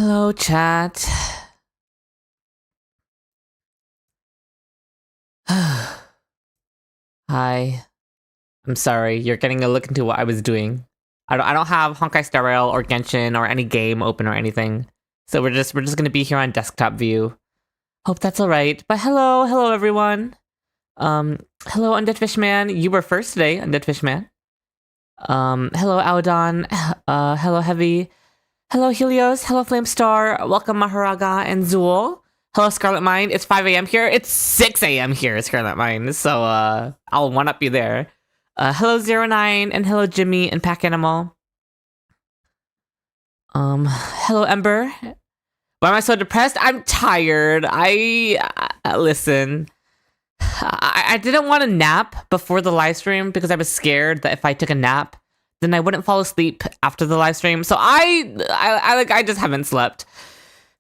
Hello, chat. Hi. I'm sorry, you're getting a look into what I was doing. I don't have Honkai Star Rail or Genshin or any game open or anything. So we're just gonna be here on desktop view. Hope that's alright. But hello everyone. Hello Undead Fishman. You were first today, Undead Fishman. Hello Audon. Hello Heavy. Hello Helios. Hello Flamestar. Welcome Maharaga and Zool. Hello Scarlet Mind. It's 5 a.m. here. It's 6 a.m. here, Scarlet Mind. So I'll one-up you there. Hello 09 and hello Jimmy and Pack Animal. Hello Ember. Why am I so depressed? I'm tired. Listen. I didn't want to nap before the live stream because I was scared that if I took a nap, then I wouldn't fall asleep after the live stream. So I just haven't slept.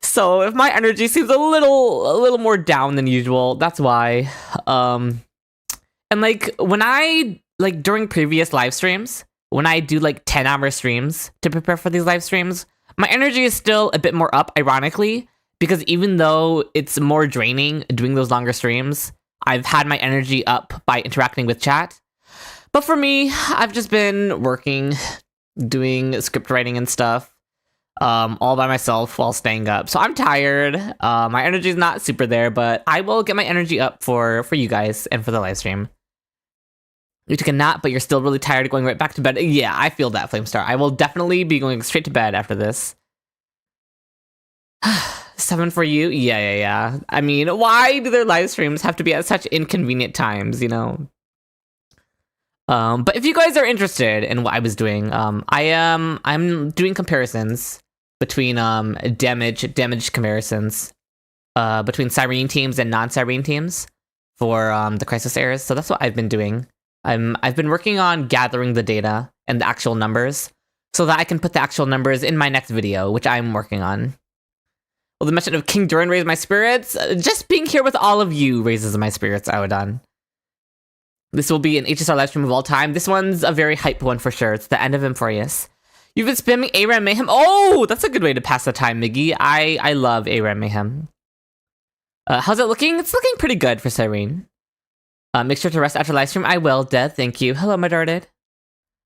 So if my energy seems a little more down than usual, that's why. And like when I during previous live streams, when I do like 10-hour streams to prepare for these live streams, my energy is still a bit more up, ironically, because even though it's more draining doing those longer streams, I've had my energy up by interacting with chat. But for me, I've just been working, doing script writing and stuff, all by myself while staying up. So I'm tired. My energy is not super there, but I will get my energy up for you guys and for the live stream. You took a nap, but you're still really tired going right back to bed. Yeah, I feel that, Flamestar. I will definitely be going straight to bed after this. 7 for you? Yeah. I mean, why do their live streams have to be at such inconvenient times, you know? But if you guys are interested in what I was doing, I'm doing comparisons between damage comparisons between Cyrene teams and non-Cyrene teams for the Crisis Heirs. So that's what I've been doing. I've been working on gathering the data and the actual numbers so that I can put the actual numbers in my next video, which I'm working on. Well, the mention of King Durin raised my spirits. Just being here with all of you raises my spirits, Aodan. This will be an HSR livestream of all time. This one's a very hype one for sure. It's the end of Emporius. You've been spamming ARAM Mayhem. Oh, that's a good way to pass the time, Miggy. I love ARAM Mayhem. How's it looking? It's looking pretty good for Cyrene. Make sure to rest after livestream. I will, Death. Thank you. Hello, my darted.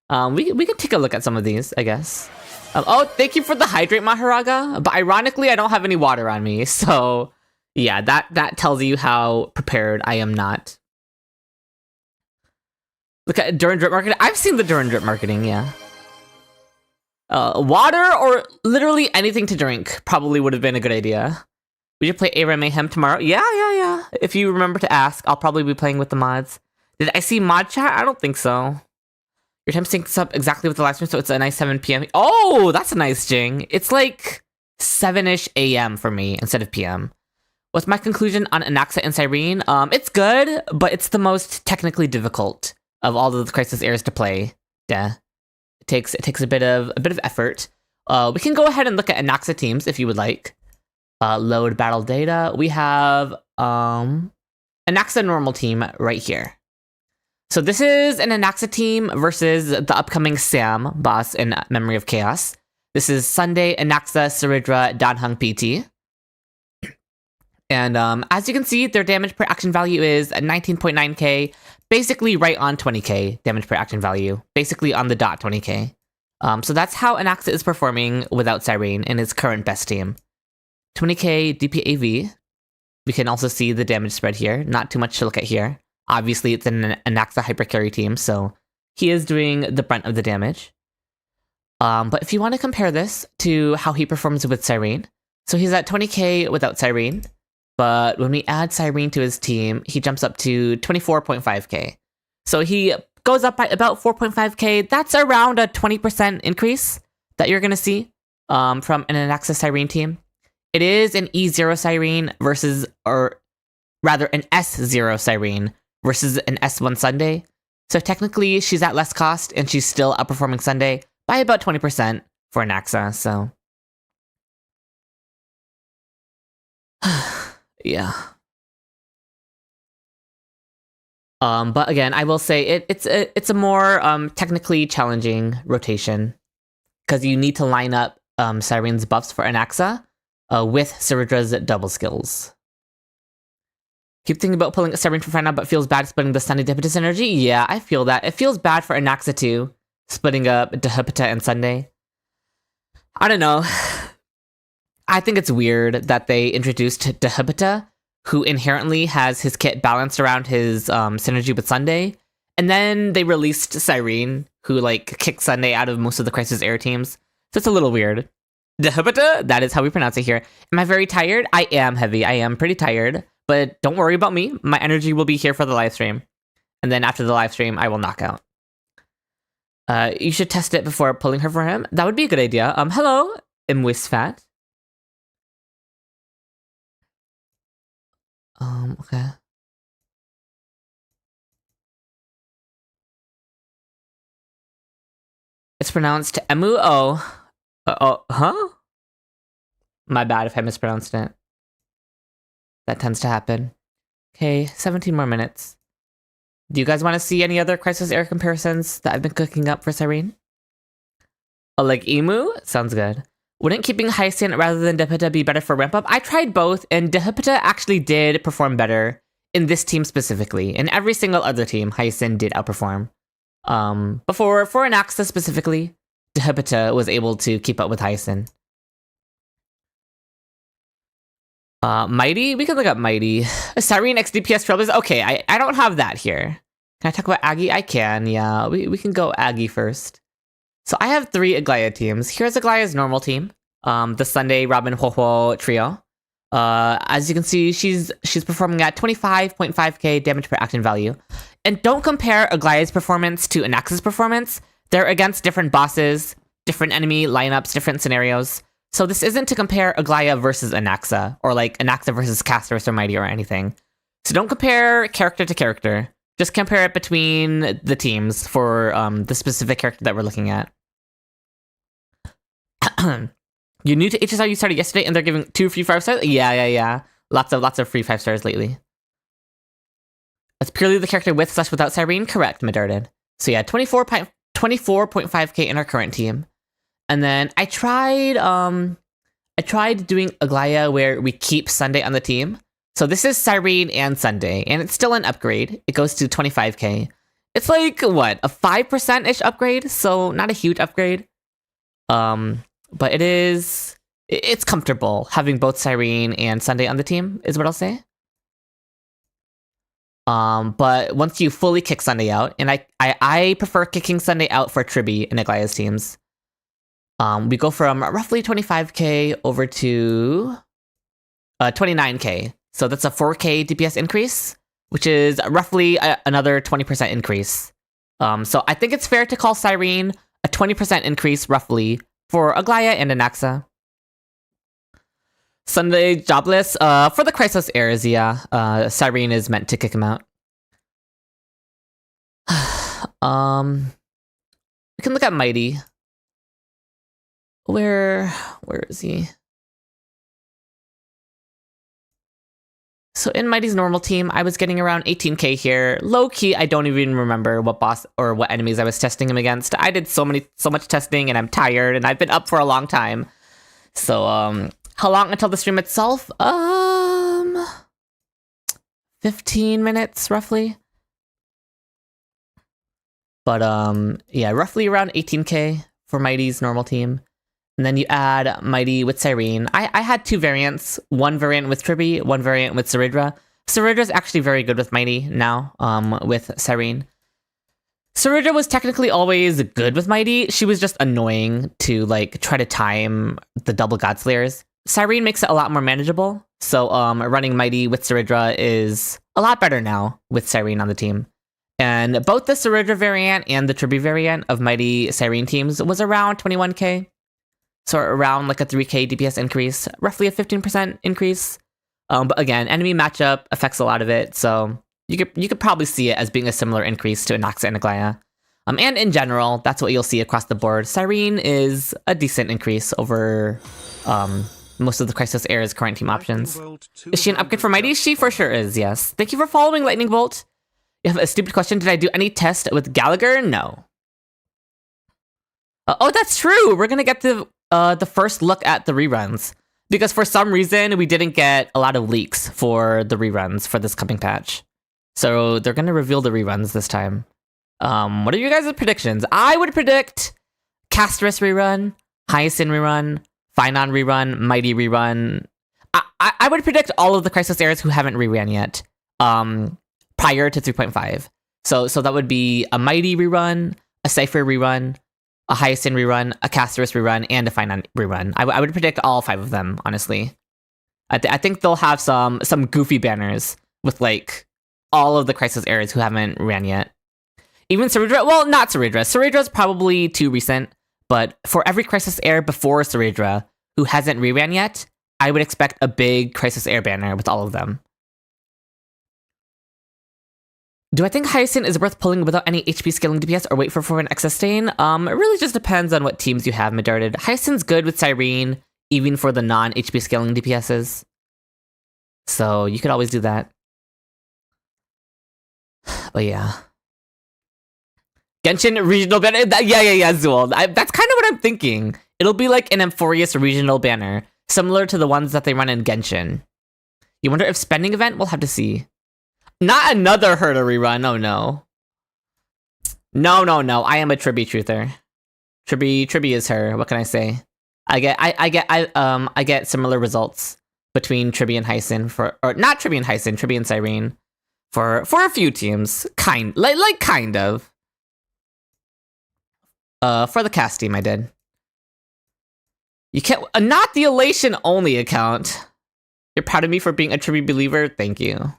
We can take a look at some of these, I guess. Oh, thank you for the hydrate, Maharaga. But ironically, I don't have any water on me. So, yeah, that tells you how prepared I am not. Look at Durin Drip marketing. I've seen the Durin Drip marketing, yeah. Water or literally anything to drink probably would have been a good idea. We should play ARAM Mayhem tomorrow. Yeah. If you remember to ask, I'll probably be playing with the mods. Did I see mod chat? I don't think so. Your time syncs up exactly with the live stream, so it's a nice 7 p.m. Oh, that's a nice jing. It's like 7-ish a.m. for me instead of p.m. What's my conclusion on Anaxa and Cyrene? It's good, but it's the most technically difficult of all of the Crisis Heirs to play. Yeah, it takes a bit of effort. We can go ahead and look at Anaxa teams if you would like. Load battle data. We have Anaxa normal team right here. So this is an Anaxa team versus the upcoming Sam boss in Memory of Chaos. This is Sunday Anaxa Saridra Danhung PT. And as you can see, their damage per action value is 19.9k, basically right on 20k damage per action value, basically on the dot 20k. So that's how Anaxa is performing without Cyrene in his current best team. 20k DPAV. We can also see the damage spread here. Not too much to look at here. Obviously, it's an Anaxa hypercarry team, so he is doing the brunt of the damage. But if you want to compare this to how he performs with Cyrene, so he's at 20k without Cyrene, but when we add Cyrene to his team, he jumps up to 24.5k. So he goes up by about 4.5k. That's around a 20% increase that you're going to see from an Anaxa Cyrene team. It is an E0 Cyrene versus, or rather an S0 Cyrene versus an S1 Sunday. So technically, she's at less cost, and she's still outperforming Sunday by about 20% for Anaxa, so... yeah. But again, I will say it's a more technically challenging rotation, because you need to line up Cyrene's buffs for Anaxa with Ceridra's double skills. Keep thinking about pulling Cyrene for final, but feels bad splitting the Sunday Dehipita synergy. Yeah, I feel that. It feels bad for Anaxa too, splitting up Dehipita and Sunday. I don't know. I think it's weird that they introduced Dehipita, who inherently has his kit balanced around his synergy with Sunday, and then they released Cyrene, who like kicked Sunday out of most of the Crisis Air teams. So it's a little weird. Dehipita, that is how we pronounce it here. Am I very tired? I am heavy. I am pretty tired. But don't worry about me. My energy will be here for the live stream. And then after the live stream, I will knock out. You should test it before pulling her for him. That would be a good idea. Hello, Imwisfat. Okay. It's pronounced Emu-O. Huh? My bad if I mispronounced it. That tends to happen. Okay, 17 more minutes. Do you guys want to see any other Crisis Air comparisons that I've been cooking up for Cyrene? Oh, like Emu? Sounds good. Wouldn't keeping Hyacinth rather than Dehipita be better for ramp up? I tried both, and Dehipita actually did perform better in this team specifically. In every single other team, Hyacinth did outperform. But for Anaxa specifically, Dehipita was able to keep up with Hyacinth. Mighty? We can look up Mighty. Cyrene X DPS Trailblazers? Okay, I don't have that here. Can I talk about Aggie? I can, yeah. We can go Aggie first. So I have 3 Aglaya teams. Here's Aglaya's normal team. The Sunday Robin Ho trio. As you can see, she's performing at 25.5k damage per action value. And don't compare Aglaya's performance to Anaxa's performance. They're against different bosses, different enemy lineups, different scenarios. So this isn't to compare Aglaya versus Anaxa, or like Anaxa versus Casterus or Mighty or anything. So don't compare character to character. Just compare it between the teams for the specific character that we're looking at. You new to HSR, you started yesterday and they're giving 2 free 5 stars? Yeah. Lots of free 5 stars lately. It's purely the character with / without Cyrene? Correct, Medarden. So yeah, 24.5k in our current team. And then I tried doing Aglaya where we keep Sunday on the team. So this is Cyrene and Sunday, and it's still an upgrade. It goes to 25k. It's like, what, a 5%-ish upgrade? So not a huge upgrade. But it's comfortable having both Cyrene and Sunday on the team, is what I'll say. But once you fully kick Sunday out, and I prefer kicking Sunday out for Tribi in Aglaya's teams. We go from roughly 25k over to 29k. So that's a 4k DPS increase, which is roughly another 20% increase. So I think it's fair to call Cyrene a 20% increase roughly for Aglaya and Anaxa. Sunday jobless. For the Crisis Airs, yeah. Cyrene is meant to kick him out. We can look at Mighty. Where is he? So in Mighty's normal team, I was getting around 18k here. Low key, I don't even remember what boss or what enemies I was testing him against. I did so much testing and I'm tired and I've been up for a long time. So how long until the stream itself? 15 minutes roughly. But yeah, roughly around 18k for Mighty's normal team. And then you add Mighty with Cyrene. I had 2 variants. One variant with Tribi, one variant with Ceridra. Ceridra's actually very good with Mighty now, with Cyrene. Ceridra was technically always good with Mighty. She was just annoying to like try to time the double God Slayers. Cyrene makes it a lot more manageable. So running Mighty with Ceridra is a lot better now with Cyrene on the team. And both the Ceridra variant and the Tribi variant of Mighty Cyrene teams was around 21k. So around like a 3k DPS increase, roughly a 15% increase. But again, enemy matchup affects a lot of it, so you could probably see it as being a similar increase to Anaxa and Aglaya. And in general, that's what you'll see across the board. Cyrene is a decent increase over most of the Crisis Air's current team options. Is she an upgrade for Mighty? She for sure is, yes. Thank you for following, Lightning Bolt. You have a stupid question. Did I do any test with Gallagher? No. Oh, that's true. We're gonna get the the first look at the reruns. Because for some reason, we didn't get a lot of leaks for the reruns for this coming patch. So they're going to reveal the reruns this time. What are you guys' predictions? I would predict Casterus rerun, Hyacinth rerun, Finon rerun, Mighty rerun. I would predict all of the Crisis Heirs who haven't reran yet prior to 3.5. So that would be a Mighty rerun, a Cypher rerun, a Hyacinth rerun, a Casterus rerun, and a Finon rerun. I would predict all 5 of them, honestly. I think they'll have some goofy banners with like all of the Crisis Heirs who haven't ran yet. Even Ceridra, well, not Ceridra. Ceridra's probably too recent, but for every Crisis Heir before Ceridra who hasn't reran yet, I would expect a big Crisis Heir banner with all of them. Do I think Hyacinth is worth pulling without any HP scaling DPS or wait for an excess stain? It really just depends on what teams you have, Medarted. Hyacinth's good with Cyrene, even for the non-HP scaling DPSs. So you could always do that. But yeah. Genshin regional banner? Yeah, Zool. That's kind of what I'm thinking. It'll be like an Amphorius regional banner, similar to the ones that they run in Genshin. You wonder if spending event? We'll have to see. Not another Hsr rerun. Oh no. No. I am a Tribby truther. Tribby is her. What can I say? I get similar results between Tribby and Hyacinth or not Tribby and Hyacinth, Tribby and Cyrene for a few teams. Kind of. For the cast team, I did. You can't. Not the Elation only account. You're proud of me for being a Tribby believer. Thank you.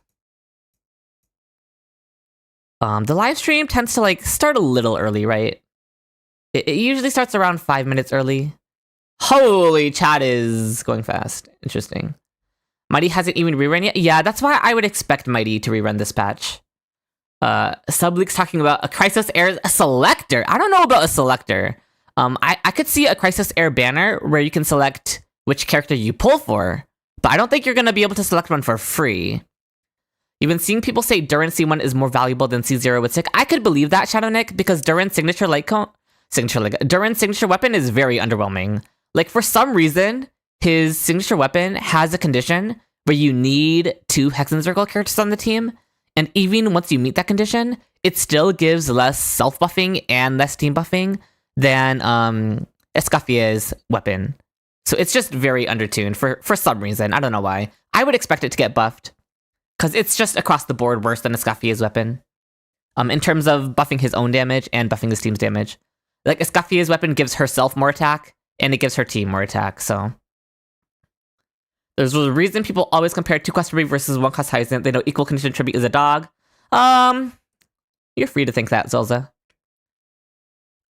The live stream tends to like start a little early, right? It usually starts around 5 minutes early. Holy, chat is going fast. Interesting. Mighty hasn't even rerun yet. Yeah, that's why I would expect Mighty to rerun this patch. Subleaks talking about a Crisis Heir selector. I don't know about a selector. I could see a Crisis Heir banner where you can select which character you pull for, but I don't think you're gonna be able to select one for free. You've been seeing people say Durin's C1 is more valuable than C0 with Sick. I could believe that, Shadow Nick, because Durin's Durin's signature weapon is very underwhelming. Like, for some reason, his signature weapon has a condition where you need 2 Hex and Circle characters on the team, and even once you meet that condition, it still gives less self-buffing and less team buffing than Escaffier's weapon. So it's just very undertuned for some reason. I don't know why. I would expect it to get buffed, because it's just across the board worse than Escaffier's weapon. In terms of buffing his own damage and buffing his team's damage. Like, Escaffier's weapon gives herself more attack, and it gives her team more attack, so. There's a reason people always compare 2-cost Tribby versus 1-cost Hyacinth. They know equal condition Tribby is a dog. You're free to think that, Zelza.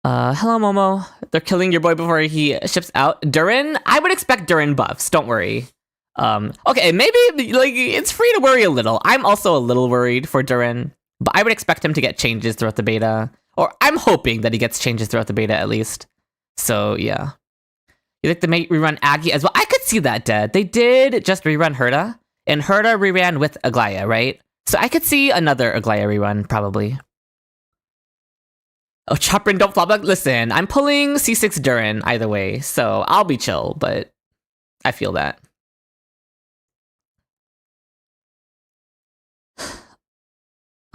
Hello, Momo. They're killing your boy before he ships out. Durin? I would expect Durin buffs, don't worry. Okay, maybe, like, it's free to worry a little. I'm also a little worried for Durin, but I would expect him to get changes throughout the beta. Or I'm hoping that he gets changes throughout the beta, at least. So, yeah. You think they may rerun Aggie as well? I could see that, Dead. They did just rerun Herta, and Herta reran with Aglaya, right? So I could see another Aglaya rerun, probably. Oh, Choprin, don't flop back. Listen, I'm pulling C6 Durin either way, so I'll be chill, but I feel that.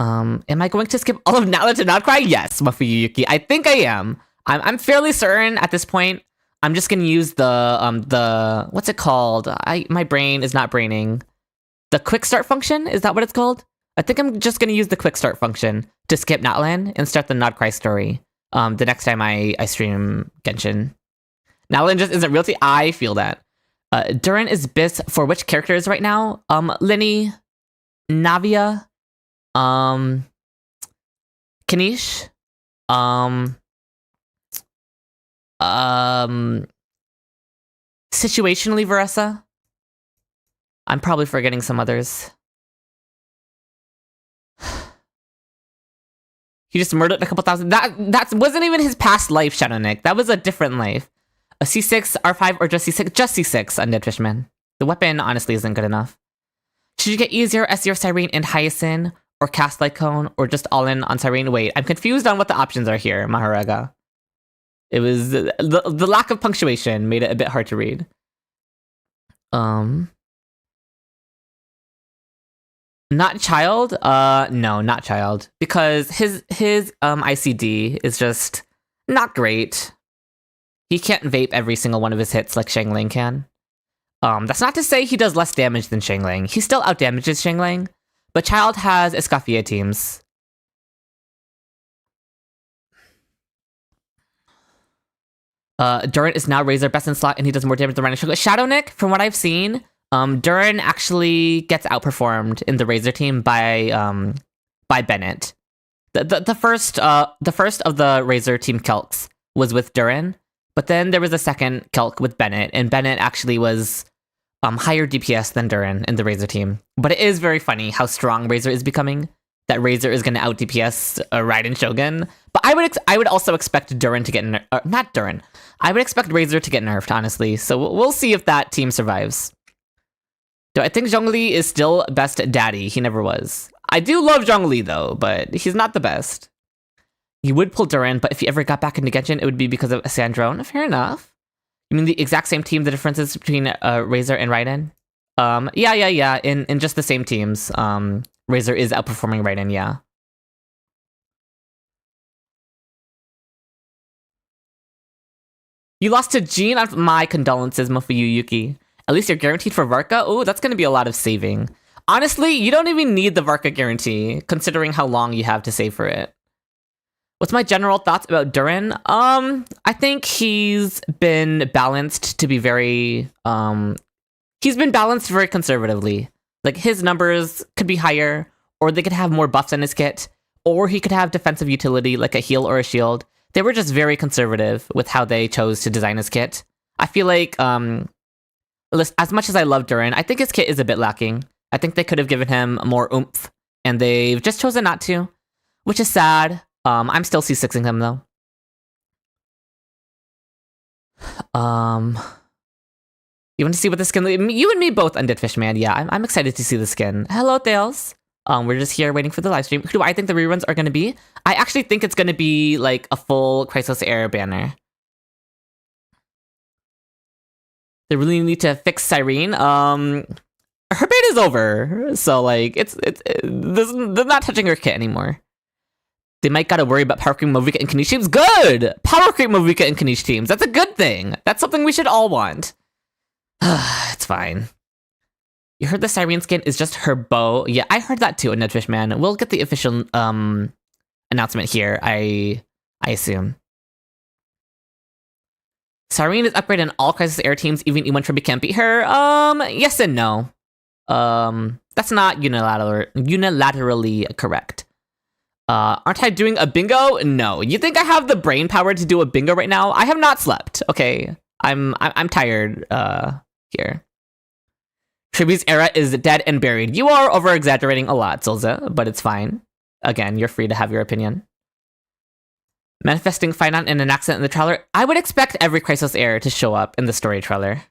Am I going to skip all of Nala to not cry? Yes, Mafuyuki. I think I am. I'm fairly certain at this point. I'm just gonna use the what's it called? My brain is not braining. The quick start function, is that what it's called? I think I'm just gonna use the quick start function to skip Natlan and start the Not Cry story. The next time I stream Genshin. Natlan just isn't realty. I feel that. Durin is bis for which characters right now? Linny, Navia, Kanish, situationally Veressa. I'm probably forgetting some others. He just murdered a couple thousand. That wasn't even his past life, Shadow Nick. That was a different life. A C6, R5, or just C6? Just C6, Undead Fishman. The weapon honestly isn't good enough. Should you get E0, S0, Cyrene, and Hyacinth, or cast Light Cone, or just all in on Cyrene? Wait, I'm confused on what the options are here, Maharaga. It was the lack of punctuation made it a bit hard to read. Not child? No, not child. Because his ICD is just not great. He can't vape every single one of his hits like Xiangling can. That's not to say he does less damage than Xiangling. He still outdamages Xiangling, but Child has Escaffier teams. Durin is now Razor best in slot, and he does more damage than Rhino. Shadow Nick, from what I've seen, Durin actually gets outperformed in the Razor team by Bennett. The first of the Razor team Kelks was with Durin, but then there was a second Kelk with Bennett, and Bennett actually was higher DPS than Durin in the Razor team. But it is very funny how strong Razor is becoming. That Razor is going to out DPS Raiden Shogun. But I would also expect Durin to get not Durin. I would expect Razor to get nerfed, honestly. So we'll see if that team survives. Do I think Zhongli is still best daddy? He never was. I do love Zhongli though, but he's not the best. You would pull Durin, but if you ever got back into Genshin, it would be because of Sandrone. Fair enough. You mean the exact same team, the differences between Razor and Raiden? Yeah. In just the same teams. Razor is outperforming Raiden, yeah. You lost to Jean. My condolences, Mofuyu Yuki. At least you're guaranteed for Varka. Oh, that's going to be a lot of saving. Honestly, you don't even need the Varka guarantee, considering how long you have to save for it. What's my general thoughts about Durin? I think he's been balanced to be very... he's been balanced very conservatively. Like, his numbers could be higher, or they could have more buffs in his kit, or he could have defensive utility like a heal or a shield. They were just very conservative with how they chose to design his kit. I feel like, as much as I love Durin, I think his kit is a bit lacking. I think they could have given him more oomph, and they've just chosen not to, which is sad. I'm still C6ing him, though. You want to see what the skin... You and me both, Undead Fishman. Yeah, I'm excited to see the skin. Hello, Thales. We're just here waiting for the live stream. Who do I think the reruns are going to be? I actually think it's going to be like a full Crisis Air banner. They really need to fix Cyrene. Her beta's over, so like they're not touching her kit anymore. They might gotta worry about Power Creep, Movica, and Kanish teams. Good! Power Creep, Movica, and Kanish teams. That's a good thing. That's something we should all want. It's fine. You heard the Cyrene skin is just her bow. Yeah, I heard that too, Nedfish Man. We'll get the official announcement here, I assume. Cyrene is upgraded in all Crisis Air teams, even E1 can't beat her. Yes and no. That's not unilaterally correct. Aren't I doing a bingo? No. You think I have the brain power to do a bingo right now? I have not slept. Okay, I'm tired. Here. Tribu's era is dead and buried. You are over exaggerating a lot, Zilza, but it's fine. Again, you're free to have your opinion. Manifesting Finite in an accident in the trailer. I would expect every Crisis Air to show up in the story trailer.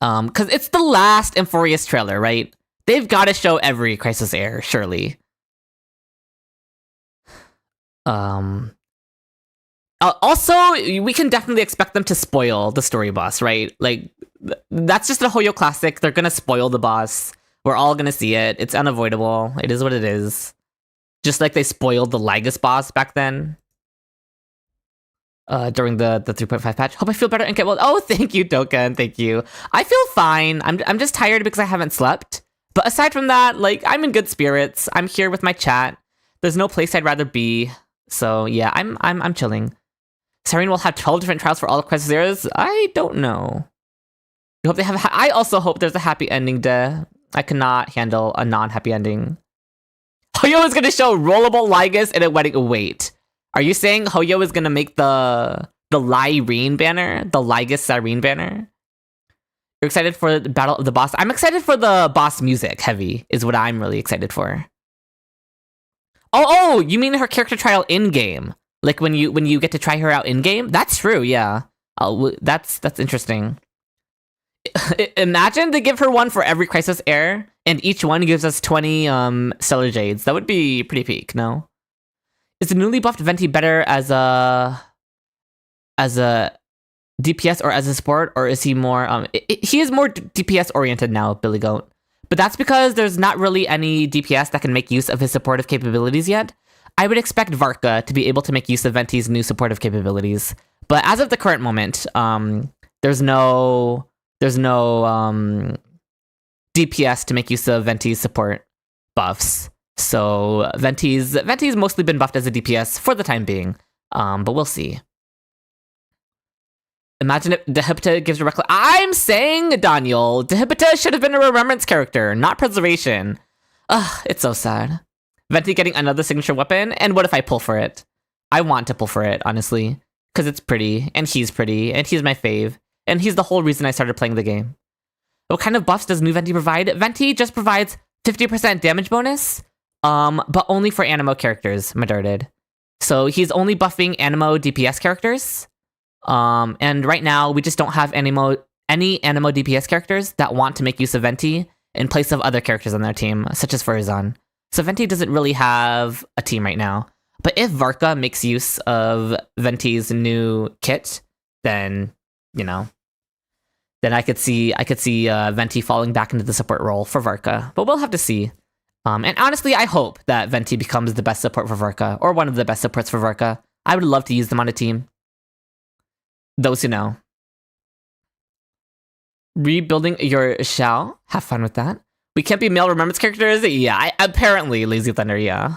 Because it's the last Euphorious trailer, right? They've got to show every Crisis Air, surely. Also, we can definitely expect them to spoil the story boss, right? Like, that's just a Hoyo classic. They're gonna spoil the boss. We're all gonna see it. It's unavoidable. It is what it is. Just like they spoiled the Lygus boss back then. During the 3.5 patch. Hope I feel better and get well. Oh, thank you, Dokkan. Thank you. I feel fine. I'm just tired because I haven't slept. But aside from that, like, I'm in good spirits. I'm here with my chat. There's no place I'd rather be. So yeah, I'm chilling. Cyrene will have 12 different trials for all the Crisis Eras. I don't know. I hope they have. I also hope there's a happy ending. I cannot handle a non-happy ending. Hoyo is gonna show rollable Lygus and a wedding. Wait, are you saying Hoyo is gonna make the Lyrene banner, the Lygus Cyrene banner? You're excited for the battle of the boss. I'm excited for the boss music. Heavy is what I'm really excited for. Oh, you mean her character trial in game? Like when you get to try her out in game? That's true. Yeah. That's interesting. Imagine they give her one for every Crisis Air, and each one gives us 20 Stellar Jades. That would be pretty peak, no? Is the newly buffed Venti better as a as a DPS or as a support, or is he more he is more DPS oriented now, Billy Goat. But that's because there's not really any DPS that can make use of his supportive capabilities yet. I would expect Varka to be able to make use of Venti's new supportive capabilities. But as of the current moment, there's no DPS to make use of Venti's support buffs. So Venti's mostly been buffed as a DPS for the time being. But we'll see. Imagine if Dehipta gives a reckless. I'm saying, Daniel, Dehipta should have been a remembrance character, not preservation. Ugh, it's so sad. Venti getting another signature weapon, and what if I pull for it? I want to pull for it, honestly. Because it's pretty, and he's my fave. And he's the whole reason I started playing the game. What kind of buffs does new Venti provide? Venti just provides 50% damage bonus, but only for Animo characters, Medarted. So he's only buffing Animo DPS characters. And right now, we just don't have any Animo DPS characters that want to make use of Venti in place of other characters on their team, such as Furizon. So Venti doesn't really have a team right now. But if Varka makes use of Venti's new kit, then, you know, then I could see Venti falling back into the support role for Varka. But we'll have to see. And honestly, I hope that Venti becomes the best support for Varka, or one of the best supports for Varka. I would love to use them on a team. Those who know. Rebuilding your shell. Have fun with that. We can't be male remembrance characters? Yeah, apparently, Lazy Thunder, yeah.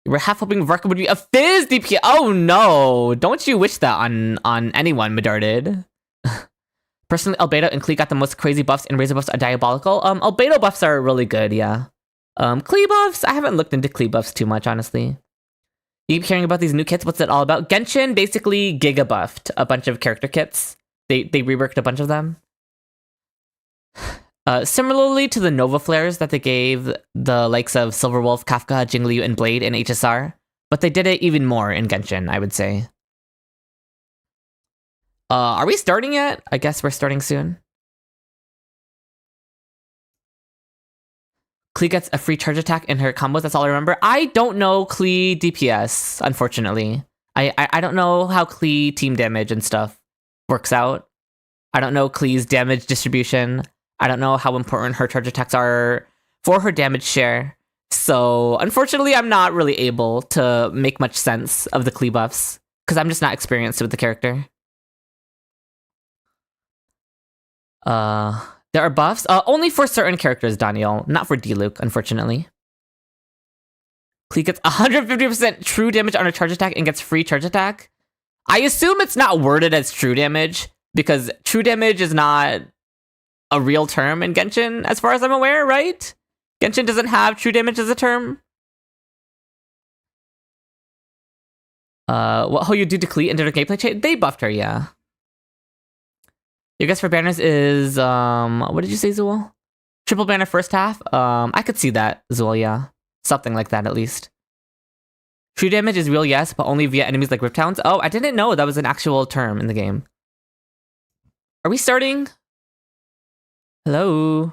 We're half hoping Varka would be a Fizz DPS. Oh no! Don't you wish that on anyone, Medarted. Personally, Albedo and Klee got the most crazy buffs, and Razor buffs are diabolical. Albedo buffs are really good, yeah. Klee buffs? I haven't looked into Klee buffs too much, honestly. You keep hearing about these new kits. What's it all about? Genshin basically giga buffed a bunch of character kits. They reworked a bunch of them. Similarly to the Nova Flares that they gave the likes of Silverwolf, Kafka, Jingliu, and Blade in HSR, but they did it even more in Genshin, I would say. Are we starting yet? I guess we're starting soon. Klee gets a free charge attack in her combos, that's all I remember. I don't know Klee DPS, unfortunately. I don't know how Klee team damage and stuff works out. I don't know Klee's damage distribution. I don't know how important her charge attacks are for her damage share. So, unfortunately, I'm not really able to make much sense of the Klee buffs, because I'm just not experienced with the character. There are buffs, only for certain characters, Daniel, not for Diluc, unfortunately. Klee gets 150% true damage on her charge attack and gets free charge attack. I assume it's not worded as true damage, because true damage is not a real term in Genshin, as far as I'm aware, right? Genshin doesn't have true damage as a term. What you do to Klee into the gameplay change? They buffed her, yeah. Your guess for banners is, what did you say, Zool? Triple banner first half? I could see that, Zool, yeah. Something like that, at least. True damage is real, yes, but only via enemies like Riptowns. Oh, I didn't know that was an actual term in the game. Are we starting? Hello?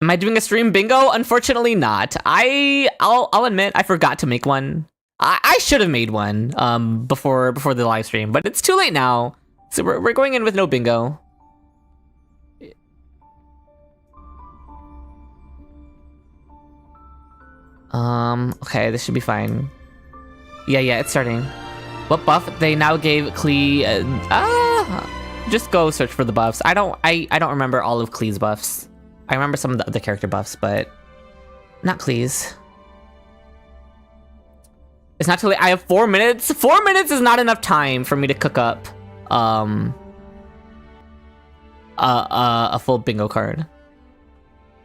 Am I doing a stream bingo? Unfortunately not. I'll admit I forgot to make one. I should have made one before the live stream, but it's too late now. So we're going in with no bingo. Okay, this should be fine. Yeah, it's starting. What buff they now gave Klee? Just go search for the buffs. I don't remember all of Klee's buffs. I remember some of the other character buffs, but not Klee's. It's not too late. I have 4 minutes. 4 minutes is not enough time for me to cook up a full bingo card.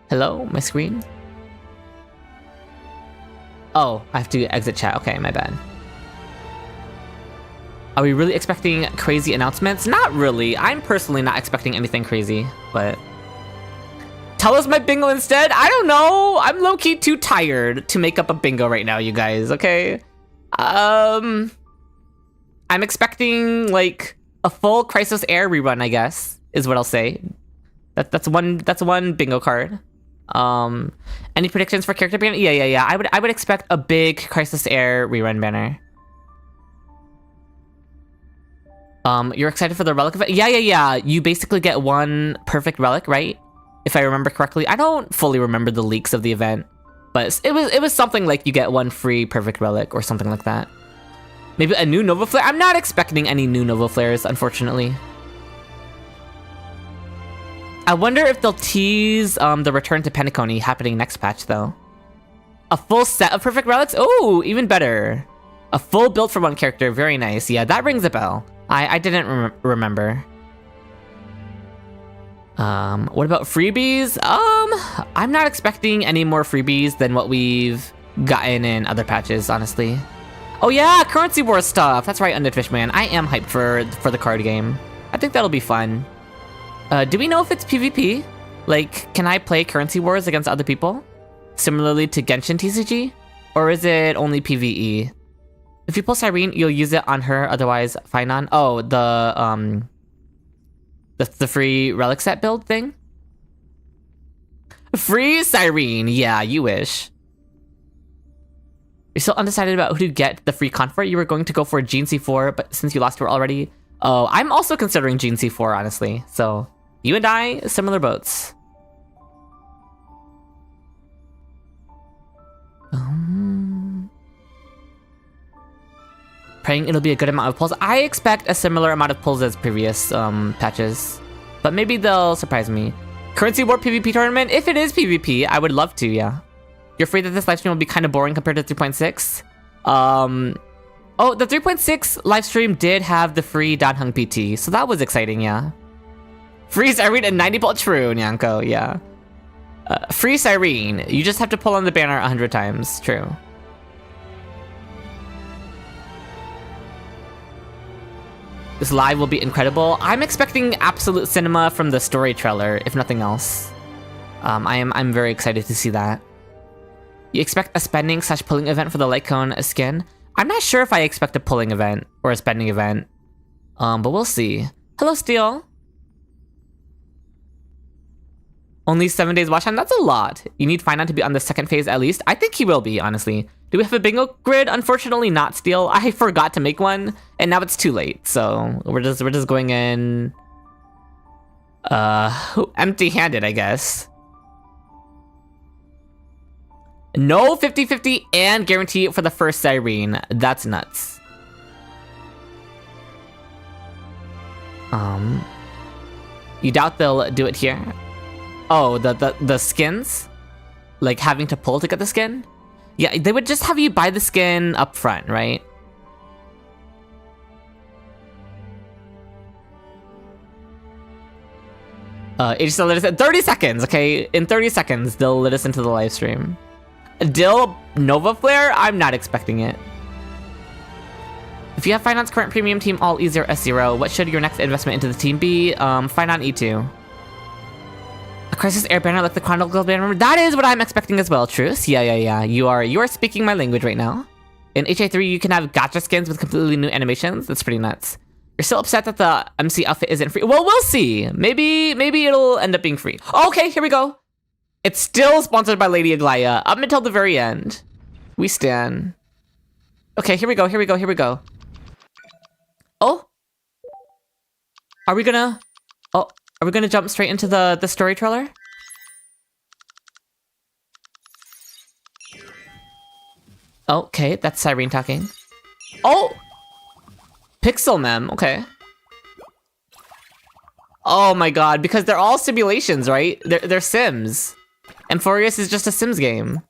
Hello, my screen? Oh, I have to exit chat. Okay, my bad. Are we really expecting crazy announcements? Not really. I'm personally not expecting anything crazy, but... Tell us my bingo instead? I don't know. I'm low-key too tired to make up a bingo right now, you guys, okay? I'm expecting, like, a full Crisis Air rerun, I guess, is what I'll say. That's one bingo card. Any predictions for character banner? Yeah. I would expect a big Crisis Air rerun banner. You're excited for the relic event? Yeah. You basically get one perfect relic, right? If I remember correctly. I don't fully remember the leaks of the event, but it was something like you get one free perfect relic or something like that. Maybe a new Nova Flare? I'm not expecting any new Nova Flares, unfortunately. I wonder if they'll tease the return to Penacony happening next patch, though. A full set of perfect relics? Oh, even better. A full build for one character. Very nice. Yeah, that rings a bell. I didn't remember. What about freebies? I'm not expecting any more freebies than what we've gotten in other patches, honestly. Oh yeah, currency war stuff. That's right, Undead Fishman. I am hyped for the card game. I think that'll be fun. Do we know if it's PvP? Like, can I play currency wars against other people? Similarly to Genshin TCG? Or is it only PvE? If you pull Cyrene, you'll use it on her, otherwise fine on. Oh, the free relic set build thing? Free Cyrene, yeah, you wish. You're still undecided about who to get the free con for? You were going to go for Gene C4, but since you lost her already... Oh, I'm also considering Gene C4, honestly. So, you and I, similar boats. Praying it'll be a good amount of pulls. I expect a similar amount of pulls as previous patches. But maybe they'll surprise me. Currency War PvP tournament? If it is PvP, I would love to, yeah. You're afraid that this livestream will be kind of boring compared to 3.6? Oh, the 3.6 livestream did have the free Danheng PT, so that was exciting, yeah. Free Cyrene and 90 pull. True, Nyanko, yeah. Free Cyrene. You just have to pull on the banner 100 times. True. This live will be incredible. I'm expecting absolute cinema from the story trailer, if nothing else. I'm very excited to see that. You expect a spending / pulling event for the Lycone skin? I'm not sure if I expect a pulling event or a spending event. But we'll see. Hello, Steel. Only 7 days watch time? That's a lot. You need Finon to be on the second phase at least. I think he will be, honestly. Do we have a bingo grid? Unfortunately not, Steel. I forgot to make one, and now it's too late. So we're just going in empty-handed, I guess. No 50-50 and guarantee for the first Cyrene. That's nuts. You doubt they'll do it here? Oh, the skins? Like having to pull to get the skin? Yeah, they would just have you buy the skin up front, right? It just let us 30 seconds, okay? In 30 seconds, they'll let us into the live stream. Dill Nova Flare? I'm not expecting it. If you have Finance current premium team all E0 S0, what should your next investment into the team be? Finon E2. A Crisis Air banner like the Chronicle banner? That is what I'm expecting as well, Truce. Yeah. You are speaking my language right now. In HA3, you can have gacha skins with completely new animations. That's pretty nuts. You're still upset that the MC outfit isn't free? Well, we'll see. Maybe it'll end up being free. Okay, here we go. It's still sponsored by Lady Aglaya up until the very end. We stan. Okay, here we go. Oh? Are we gonna jump straight into the story trailer? Okay, that's Cyrene talking. Oh! Pixel Mem, okay. Oh my god, because they're all simulations, right? They're Sims. Amphorius is just a Sims game.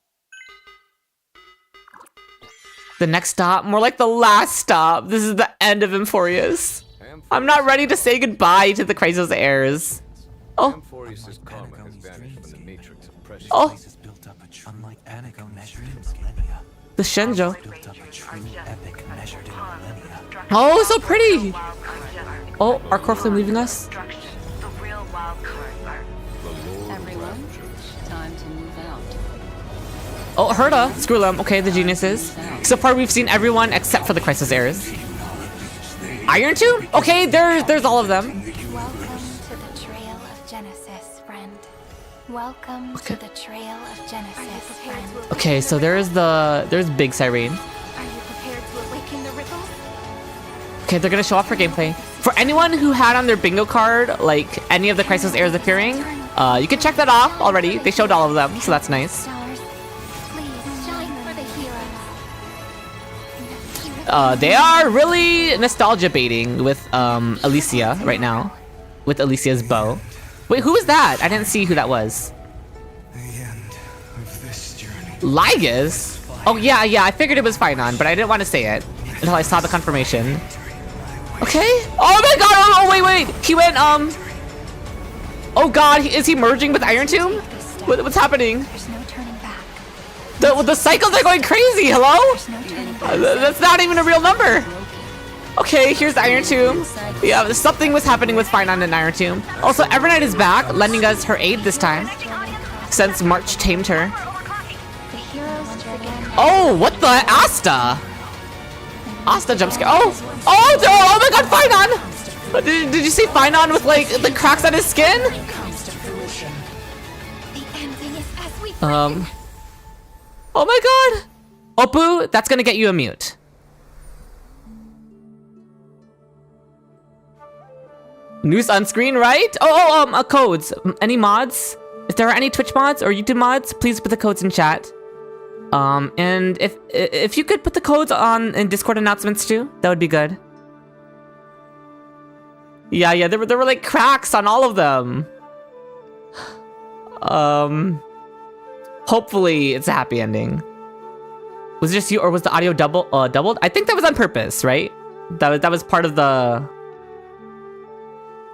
The next stop? More like the last stop. This is the end of Amphorius. I'm not ready to say goodbye to the Crisis Heirs. Oh. Oh. The Shenzhou. Oh, so pretty! Oh, are Corflame leaving us? Oh, Herda! Screw them. Okay, the geniuses. So far, we've seen everyone except for the Crisis Heirs. Iron Tube? Okay, there's all of them. Welcome to the Trail of Genesis, friend. Welcome to the Trail of Genesis, friend. Okay, so there's Big Cyrene. Are you prepared to awaken the ripples? Okay, they're gonna show off for gameplay. For anyone who had on their bingo card, like, any of the Crisis Heirs appearing, you can check that off already. They showed all of them, so that's nice. Stars, please shine for the heroes. They are really nostalgia baiting with Alicia right now. With Alicia's bow. Wait, who was that? I didn't see who that was. The end of this journey. Ligas? Oh yeah, I figured it was Finon, but I didn't want to say it until I saw the confirmation. Okay. Oh my god, oh wait. He went, oh god, is he merging with Iron Tomb? What's happening? There's no turning back. The cycles are going crazy, hello? There's no turning back. That's not even a real number. Okay, here's the Iron Tomb. Yeah, something was happening with Finon and Iron Tomb. Also, Evernight is back, lending us her aid this time. Since March tamed her. The heroes again. Oh, what the? Asta! Asta jump scare. Oh my god, Finon! Did you see Finon with, like, the cracks on his skin? The ending is as we planned. Oh my god! Oppu, that's gonna get you a mute. News on screen, right? Codes. Any mods? If there are any Twitch mods or YouTube mods, please put the codes in chat. And if you could put the codes in Discord announcements too, that would be good. Yeah, there were like cracks on all of them. Hopefully it's a happy ending. Was it just you, or was the audio doubled? I think that was on purpose, right? That was part of the.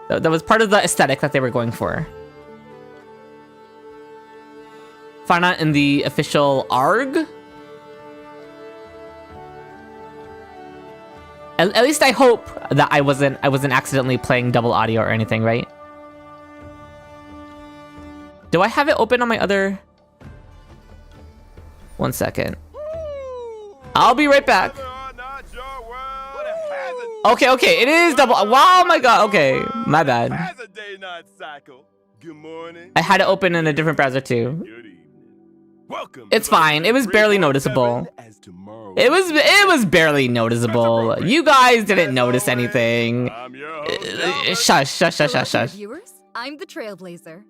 That was part of the aesthetic that they were going for. Find out in the official ARG. At least I hope that I wasn't accidentally playing double audio or anything, right? Do I have it open on my other? 1 second. I'll be right back. Okay, it is double. Wow, my god. Okay, my bad. Good morning. I had it open in a different browser too. Good evening. Welcome. It's fine. It was barely noticeable. It was barely noticeable. You guys didn't notice anything. I'm your host, Shush. Viewers, I'm the Trailblazer.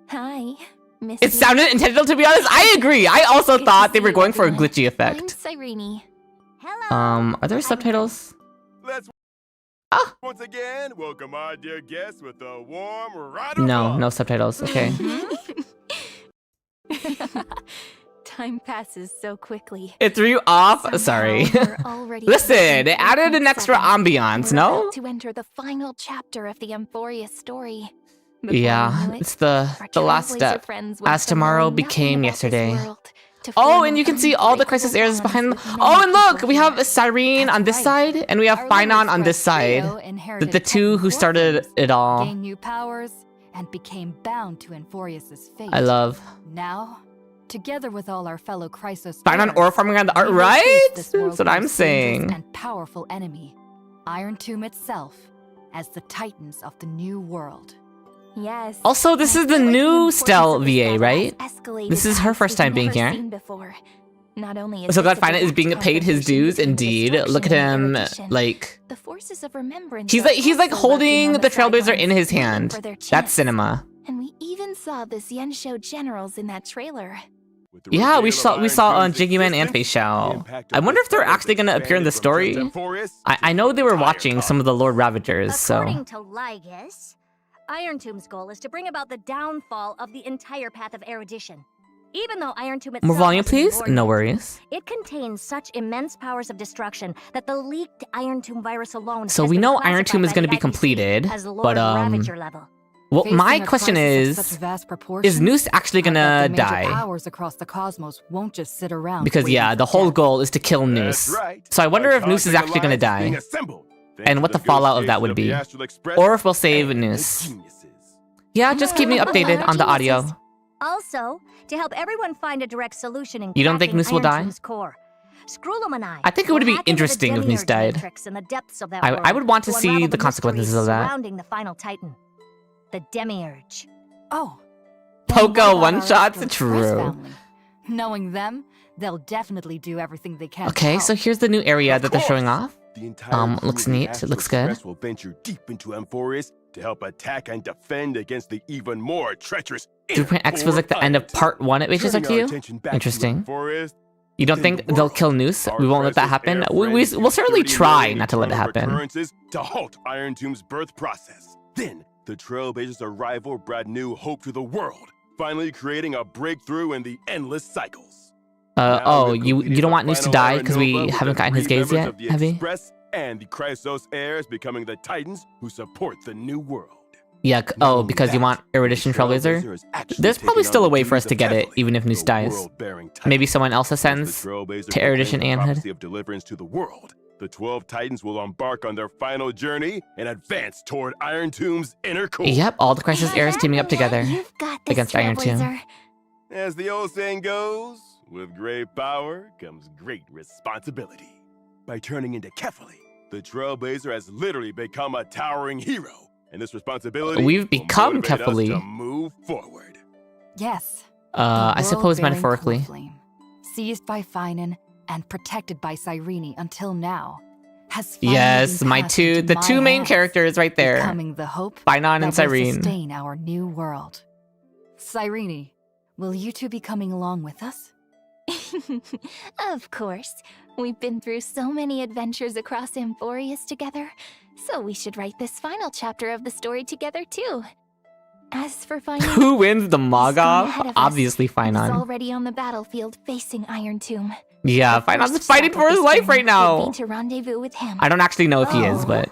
Hi, Miss. It sounded intentional, to be honest. I agree. I also thought they were going for a glitchy I'm effect. Cyrene. Are there subtitles? Let's once again welcome our dear guests with a warm round of No, applause. no subtitles. Okay. Time passes so quickly. It threw you off. Sorry. Somehow we're already Listen, at it added an extra 3.7. ambiance, We're no? about to enter the final chapter of the Emphorius story. Before Yeah, we knew it, it's the our last Trailblazer step. friends went As from tomorrow knowing nothing became about this yesterday. world to Oh, forming and you can see all the Crisis unbreakable Heirs behind. bonds with Oh, many and look, people we have here. Cyrene on this That's side, and we have Our Finon on Lord this side. Trio inherited The two who Titan's started orphans, it all. gained new powers, and became bound to Emphorius' fate. I love. Now, together with all our fellow Chrysos Finon heirs, or farming on the art, we will right? face this That's world's what I'm most saying. dangerous and powerful enemy, Iron Tomb itself, as the Titans of the New World. Yes. Also, this I is the feel like new importance Stell of this VA, battle right? has escalated This is to her heights first we've time being never here. seen before. Not only is So glad this a Finon is being direct paid his confrontation dues. between Indeed, destruction look at and him, erudition, like the forces of remembrance. he's are like also holding lurking the on Trailblazer sidelines, in his waiting hand. for their That's chance. cinema. And we even saw the Xianshou generals in that trailer. With the Yeah, we reveal saw of we saw Iron on Tomb's Jiggy Man and existence, Face the Shao. impact I of wonder this if they're battle actually gonna appear in the expanded from story. just Emphorius I know they were to watching entire some of the Lord Ravagers, so According to Ligas, Iron Tomb's goal is to bring about the downfall of the entire path of erudition. Even though Iron Tomb itself more volume, hasn't been please. born No yet, worries. it contains such immense powers of destruction that the leaked Iron Tomb virus alone. So has we been know Iron classified Tomb is by going to the be IPC completed, as Lord but Ravager level. well, Facing my a question crisis of is, such vast proportions, Noose actually I bet gonna the major die? powers across the cosmos won't just sit around. Because waiting yeah, for the whole death. goal is to kill That's Noose. right. So I wonder A if Noose is cosmic actually gonna alliance is being die, assembled, thanks and to what the fallout of that would negotiation be, the Astral Express or if we'll save and the Noose. geniuses. Yeah, just keep me updated on the audio. Also, to help everyone find a direct solution in You don't think cracking Noose will Iron die? Tomb's core, Scrollum and I think it would will be hack into the interesting if Noose Demiurge died. matrix in the depths of that I world would want to see unravel the consequences mysteries of that. surrounding the final Titan, the Demiurge. Oh, Then what Poco about one our shots. Hsr 3.7 True. family? Knowing them, they'll definitely do everything they can. to Okay, help. so here's the new area Of that they're showing course. off. The entire crew Looks of the neat. It Hsr looks good. Express will venture deep into Amphorius to help attack and defend against the even more treacherous 3.x feels like the end of part 1 at Mages Like Turning our You. attention back to Interesting. Amphorius, You don't in think the they'll world, kill Noose? our We won't let that precious happen. air We'll friends certainly use 30 try million not to let it eternal happen. recurrences to halt Iron Tomb's birth process. Then, the Trailblazers' arrival brought new hope to the world, finally creating a breakthrough in the endless cycles. Now Oh, we've you completed don't the want Noose to final die Iron because Nova we with haven't the gotten his 3 gaze members yet, of the have we? Express and the Chrysos heirs becoming the Titans who support the new world. Yeah, Knowing because you that, want Erudition the Trailblazer Trailblazer? is actually There's probably taking still on a the way for us duties to of get it, Kefali, even if Noose the dies. world-bearing Titan. Maybe someone else Once the ascends Trailblazer to Erudition proclaims and the Hood. prophecy of deliverance to the world. The 12 Titans will embark on their final journey and advance toward Iron Tomb's inner core. Yep, all the Crisis heirs teaming up together You've got this, against Iron Tomb. Trailblazer. As the old saying goes, with great power comes great responsibility. By turning into Kefali, the Trailblazer has literally become a towering hero, and this responsibility We've will become motivate us Kefali. to move forward. Yes. I suppose world-bearing metaphorically. core flame, seized by Finan and protected by Cyrene until now, has finally Yes, been my passed two, into the my two main hands, characters right there. becoming the hope Finon and that will Cyrene. sustain our new world. Cyrene, will you two be coming along with us? Of course. We've been through so many adventures across Amphorius together, so we should write this final chapter of the story together too. As for finding Who wins the ahead Mogov? of us, Obviously he's Finon. already on the battlefield facing Iron Tomb. Yeah, The Finon's first fighting stop for of his this life right journey now. would be to rendezvous with him. I don't actually know if he is, Oh. but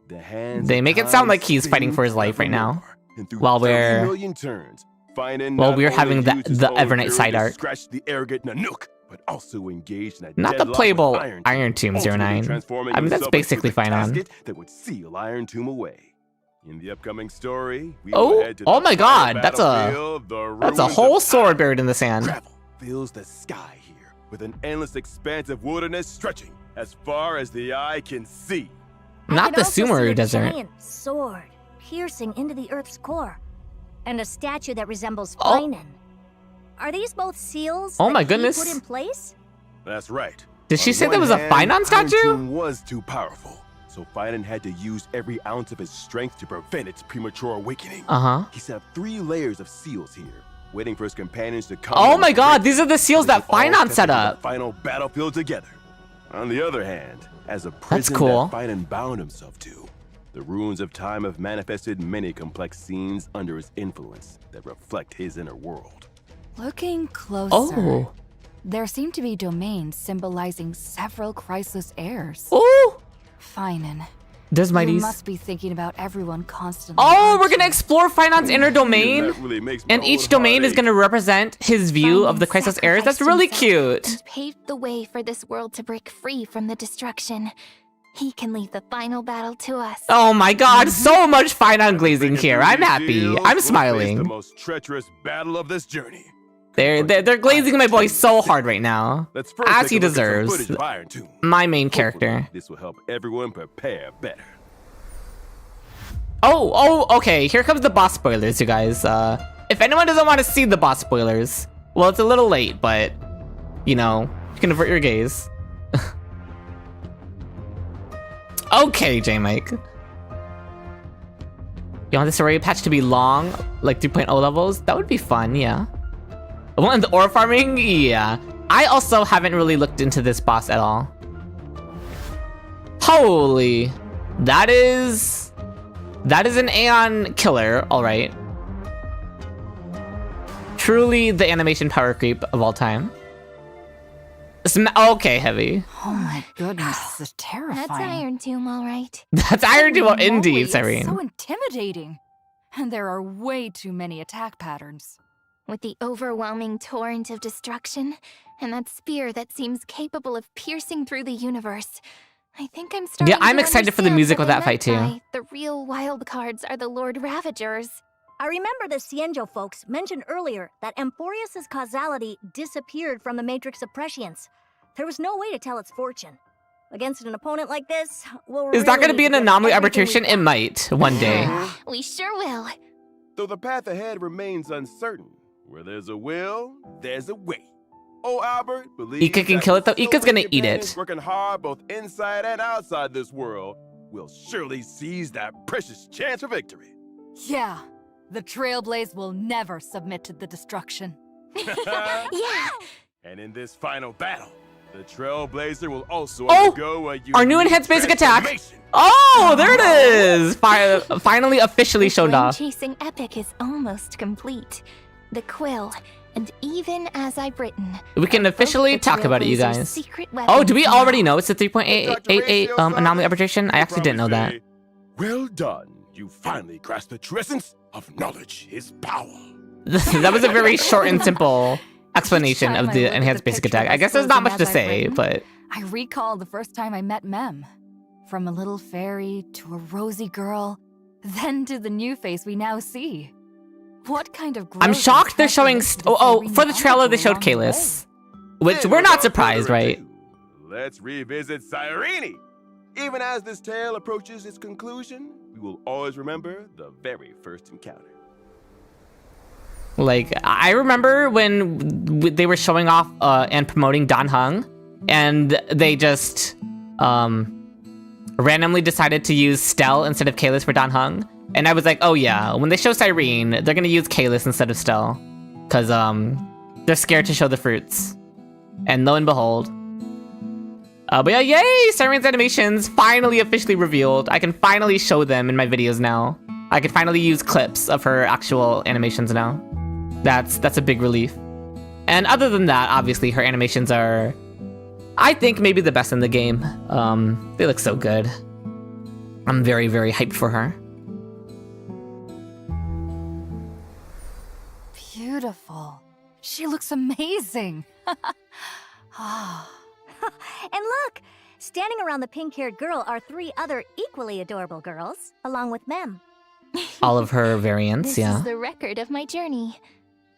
The hands they of make it sound time like he's fighting spin for his life right now. forevermore, and through While 30 we're- million turns, Finan while not we're only having the- used his the own Evernight fury side to arc. scratch the arrogant Nanook, but also engaged in a Not the deadlock with playable Iron Iron Tomb ultimately 09. transforming I mean, that's himself into basically the Finon. casket that would seal Iron Tomb away. In the upcoming story, we Oh, will head to oh the my final God, that's a- battlefield, the That's a ruins whole of sword Iron. buried in the sand. Gravel fills the sky here, with an endless expanse of wilderness stretching as far as the eye can see. I Not can the also see Sumeru a Desert. giant sword piercing into the Earth's core, and a statue that resembles Oh. Finan. Are these both seals? Oh that my he goodness. Put in place? That's right. Did she On say one there was a hand, Finon Iron statue? Tomb was too powerful, so Finan had to use every ounce of his strength to prevent its premature awakening. Uh-huh. He set up 3 layers of seals here, waiting for his companions to come. Oh and my God, break these are the seals them, that so they could all Finon step set into the up. Final battlefield together. On the other hand, as a prison cool. that Finan bound himself to, the ruins of time have manifested many complex scenes under his influence that reflect his inner world. Looking closer, Oh. there seem to be domains symbolizing several Chrysos heirs. Oh, Finan, there's you Mighties. must be thinking about everyone constantly. Oh, aren't we're gonna you? explore Finon's inner domain. That really makes my And each own domain heart is going to represent his view of the Finan Chrysos heirs. That's sacrificed really himself cute. And paved the way for this world to break free from the destruction. He can leave the final battle to us. Oh my God, so much Finon ache. glazing here. I'm happy. I'm We'll face the smiling. most treacherous battle of this journey. They're glazing my boy so hard right now. Let's first As take he a look at some deserves. footage of Iron Tomb. My main Hopefully, character. this will help everyone prepare better. Oh, okay. Here comes the boss spoilers, you guys. If anyone doesn't want to see the boss spoilers, well, it's a little late, but you know, you can avert your gaze. Okay, J-Mike. You want this array patch to be long, like 3.0 levels? That would be fun, yeah. Well, the ore farming? Yeah. I also haven't really looked into this boss at all. Holy. That is an Aeon killer, alright. Truly the animation power creep of all time. Okay, Heavy. Oh my goodness, this is terrifying. That's Iron Tomb, all right. That's Iron Duo Holy moly, indeed, it's Cyrene. so intimidating. And there are way too many attack patterns. With the overwhelming torrent of destruction, and that spear that seems capable of piercing through the universe, I think I'm starting Yeah, I'm to excited for the understand music what with they that fight, meant by The real wild cards are the Lord Ravagers. I remember the Cienjo folks mentioned earlier that Amphorius' causality disappeared from the Matrix of Prescience. There was no way to tell its fortune. Against an opponent like this, we'll Is that really going to be need an get anomaly everything arbitration? we've It got. might, one day. We sure will. Though the path ahead remains uncertain, Where there's a will, there's a way. Oh, Albert, believe Ika can kill it though. Ika's gonna eat it. Working hard both inside and outside this world will surely seize that precious chance for victory. Yeah, the Trailblaze will never submit to the destruction. Yeah! And in this final battle, the Trailblazer will also Oh, undergo a our new unique enhanced basic attack. transformation. Oh, there it is! Finally officially showed off. Chasing epic is almost complete. The quill, and even as I've written, We can officially talk about it, you guys. Secret Oh, do we weapons already now. know it's the 3.88 anomaly arbitration? I actually didn't know that. Well done. You finally grasped the true essence of knowledge is power. That was a very short and simple explanation Each time of I the look at enhanced the basic picture attack. I guess there's not much to exposing as I've say, written, but I recall the first time I met Mem. From a little fairy to a rosy girl, then to the new face we now see. What kind of growth I'm and shocked they're showing. transformation did For the Cyrene trailer they undergo showed along the way? Kalis, which Then we're not without surprised, further right? ado, Let's revisit Cyrene. Even as this tale approaches its conclusion, we will always remember the very first encounter. Like, I remember when they were showing off and promoting Dan Heng, and they just randomly decided to use Stell instead of Kalis for Dan Heng. And I was like, oh yeah, when they show Cyrene, they're gonna use Kalis instead of Stell. Because they're scared to show the fruits. And lo and behold. But yeah, yay! Cyrene's animations finally officially revealed. I can finally show them in my videos now. I can finally use clips of her actual animations now. That's a big relief. And other than that, obviously her animations are, I think, maybe the best in the game. They look so good. I'm very, very hyped for her. Beautiful. She looks amazing. Ah. And look! Standing around the pink-haired girl are 3 other equally adorable girls, along with Mem. All of her variants, This yeah. is the record of my journey.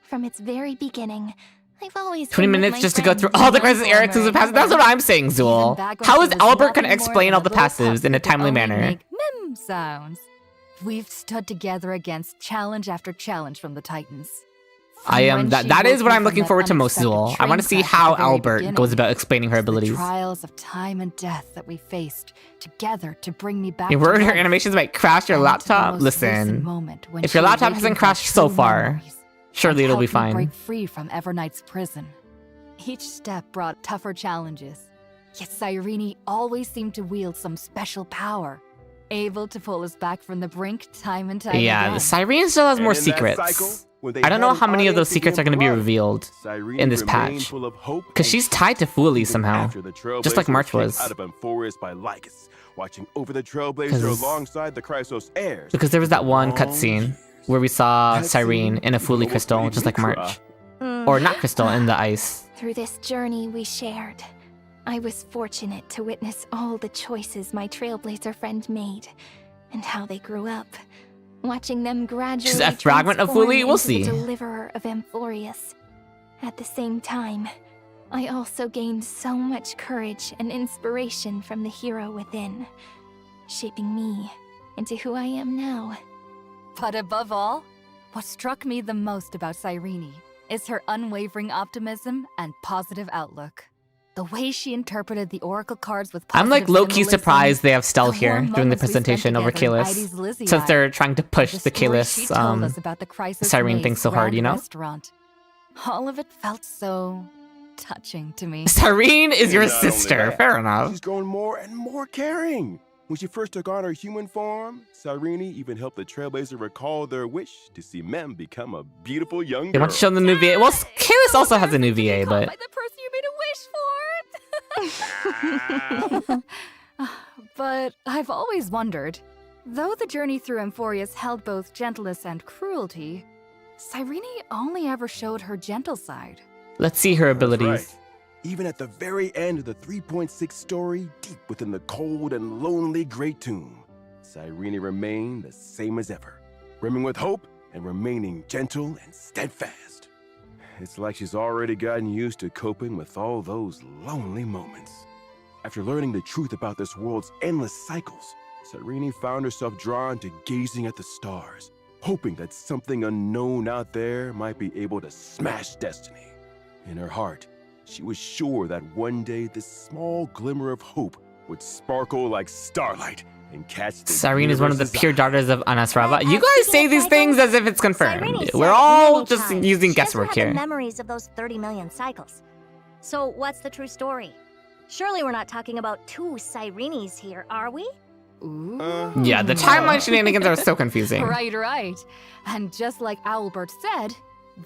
From its very beginning, I've always 20 been with minutes my just to go friends through all the in Crisis Era exclusive passes. That's what I'm saying, Zool. Even back when How she is was Albert gonna nothing more explain than all a the little passives pup in a who could timely only manner? make mmm sounds. We've stood together against challenge after challenge from the Titans. I am that is what I'm looking forward to most, Zool. I want to see how Albert goes goes about explaining her The abilities. trials of time and death that we faced together to bring me back. Your to word, her life. animations might crash your And to the laptop. most recent Listen, moment when if your she laptop awakened hasn't my crashed so true far, memories surely and it'll be helped me fine. break free from Everknight's prison. Each step brought tougher challenges, yet Cyrene always seemed to wield some special power, able to pull us back from the brink time and time Yeah, again. Cyrene still has And more in that cycle, secrets. when they I don't know had an how many of those audience secrets are going to be being revealed Cyrene in this remained patch. full of hope Because and she's tied to Fuli even somehow. after the Just like Trailblazer March kicked was. out of Amphorius by Lycus, watching over the 'Cause- Trailblazer alongside the Chrysos heirs. Because there was that one long cutscene years. where we saw That Cyrene scene in a even Fuli almost crystal, made just me like March. cry. Or not crystal, in the ice. Through this journey we shared, I was fortunate to witness all the choices my Trailblazer friend made, and how they grew up. Watching them gradually She's a fragment of transform Fuli? We'll into the see. deliverer of Amphorius. At the same time, I also gained so much courage and inspiration from the hero within, shaping me into who I am now. But above all, what struck me the most about Cyrene is her unwavering optimism and positive outlook. The way she interpreted the oracle cards with I'm like positive low-key symbolism, surprised they have Stell the here warm doing the moments we spent presentation over together in Kalis. Ides Lizzie Since they're Eye, trying to push the the story she Kalis told us about the Chrysos Cyrene Maze thing so hard, you Grand know? Restaurant. All of it felt so touching to me. Cyrene is your And not only sister. that, Fair enough. She's growing more and more caring. When she first took on her human form, Cyrene even helped the Trailblazer recall their wish to see Mem become a beautiful young They girl. want to show the new VA. Well, Kalis also has a new VA, Caught but by the person you made a wish for. But I've always wondered, though the journey through Amphorius held both gentleness and cruelty, Cyrene only ever showed her gentle side. let's see her That's abilities. right. Even at the very end of the 3.6 story, deep within the cold and lonely Great Tomb, Cyrene remained the same as ever, brimming with hope and remaining gentle and steadfast. It's like she's already gotten used to coping with all those lonely moments. After learning the truth about this world's endless cycles, Cyrene found herself drawn to gazing at the stars, hoping that something unknown out there might be able to smash destiny. In her heart, she was sure that one day this small glimmer of hope would sparkle like starlight and catch the Cyrene is one of the universe's pure eye. daughters of Anasrava. You Speaking guys of say these things cycles, as if it's Cyrene confirmed. said We're all many just times using she guesswork doesn't have the here. memories of those 30 million cycles. So what's the true story? Surely we're not talking about two Cyrenes here, are we? Ooh. Yeah, the timeline shenanigans are so confusing. Right. And just like Owlbert said,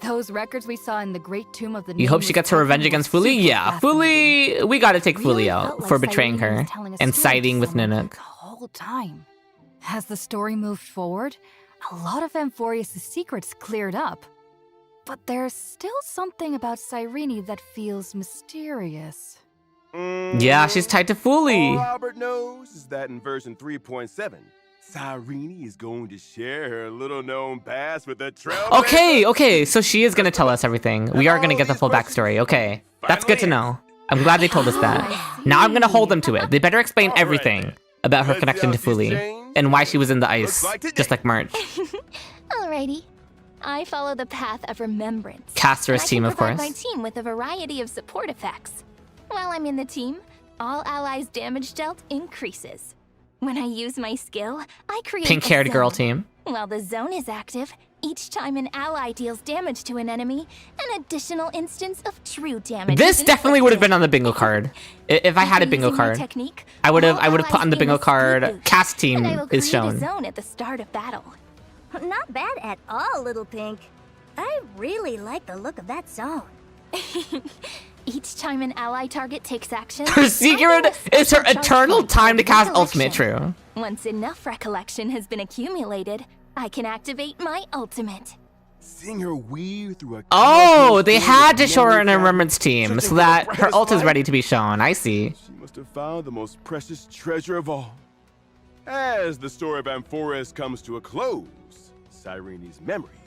those records we saw in the Great Tomb of the You hope she Nameless gets her Titan revenge were against Fuli? super Yeah, fascinating. Fuli, we gotta take Really Fuli felt out like for betraying Cyrene was her telling a and story to siding with someone Nanook. The whole time. As the story moved forward, a lot of Amphorius' secrets cleared up. But there's still something about Cyrene that feels mysterious. Yeah, she's tied to All Fuli. Albert knows is that in version 3.7, Cyrene is going to share her little-known past with the Trailblazer. Okay, so she is gonna tell us everything. We are gonna get the full backstory. Okay, that's good to know. I'm glad they told us that. Now I'm gonna hold them to it. They better explain All right, everything then. about her Let's connection to see how she's Fuli changed and why and she was in the what it ice, looks like today. just like March. Alrighty. I follow the path of remembrance. Caster's And I team, can of provide course. my team with a variety of support effects. While I'm in the team, all allies' damage dealt increases. When I use my skill, I create Pink-haired a girl zone. team. While the zone is active, each time an ally deals damage to an enemy, an additional instance of true damage. This is definitely would have been inflicted. on the bingo card. If I had a After bingo using my card, technique, I would have all put on allies the gain bingo a speed card. boost, Cast team and I will is create a shown. zone at the start of battle. Not bad at all, Little Pink. I really like the look of that zone. Each time an ally target takes action, Her I secret gain a is her special charge eternal point time to called cast ultimate. Recollection. True. Once enough recollection has been accumulated, I can activate my ultimate. Seeing her weave through a Oh, cosmic they field had of to show her memory in a fabric, remembrance team searching so for the that her brightest ult is light. ready to be shown. I see. She must have found the most precious treasure of all. As the story of Amphorius comes to a close, Cyrene's memories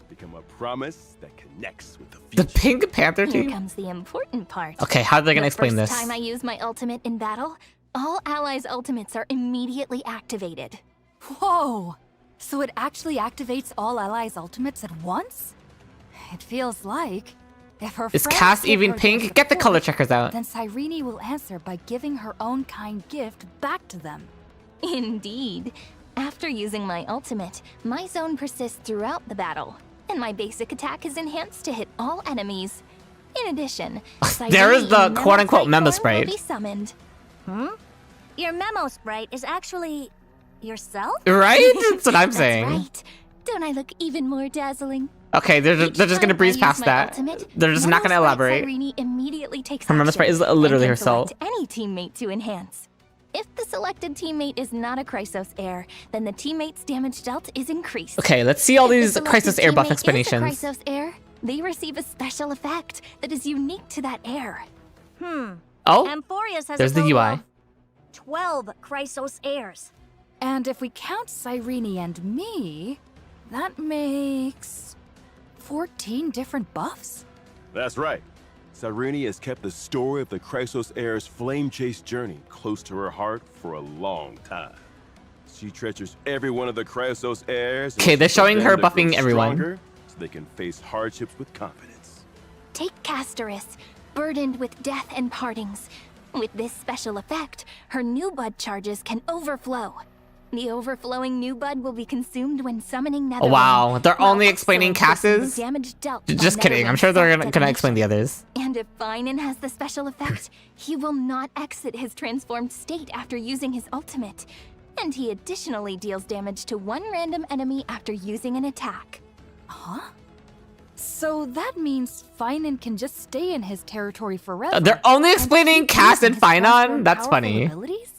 become a promise that connects with the The future. Pink Panther Here team? comes the important part. Okay, how are they gonna The explain first this? time I use my ultimate in battle, all allies' ultimates are immediately activated. Whoa! So it actually activates all allies' ultimates at once? It feels like if her Is friends Cass give even her their pink? Get the color support, checkers out. then Cyrene will answer by giving her own kind gift back to them. Indeed. After using my ultimate, my zone persists throughout the battle, and my basic attack is enhanced to hit all enemies. In addition, There is the Cyrene quote-unquote memo Memo sprite. will be summoned. Your memo sprite is actually yourself? Right? That's what I'm That's saying. right. Don't I look even more dazzling? Okay, they're Each just gonna time breeze I use past my that. ultimate, They're just not gonna Memo Sprite elaborate. Cyrene immediately takes Her Memo action Sprite is and literally can herself. select any teammate to enhance. If the selected teammate is not a Chrysos heir, then the teammate's damage dealt is increased. Okay, let's see all If the these selected Crisis Air buff teammate explanations. is a Chrysos heir, they receive a special effect that is unique to that heir. Oh, Amphorius has there's a the total UI. of 12 Chrysos heirs. And if we count Cyrene and me, that makes 14 different buffs? That's right. Cyrene has kept the story of the Chrysos heir's flame chase journey close to her heart for a long time. She treasures every one of the Chrysos heirs. and Okay, they're she showing wants her them to grow buffing everyone. stronger so they can face hardships with confidence. Take Casterus, burdened with death and partings. With this special effect, her new bud charges can overflow. The overflowing new bud will be consumed when summoning Netherwind. Oh, wow, they're while only also explaining increasing the Cass's? damage dealt by Just kidding. I'm Netherwind's sure they're gonna self-detonation. explain the others. And if Finan has the special effect, he will not exit his transformed state after using his ultimate. And he additionally deals damage to one random enemy after using an attack. Huh? So that means Finan can just stay in his territory forever. They're only and explaining keep Cass using and his Finan? transformed That's powerful funny. abilities?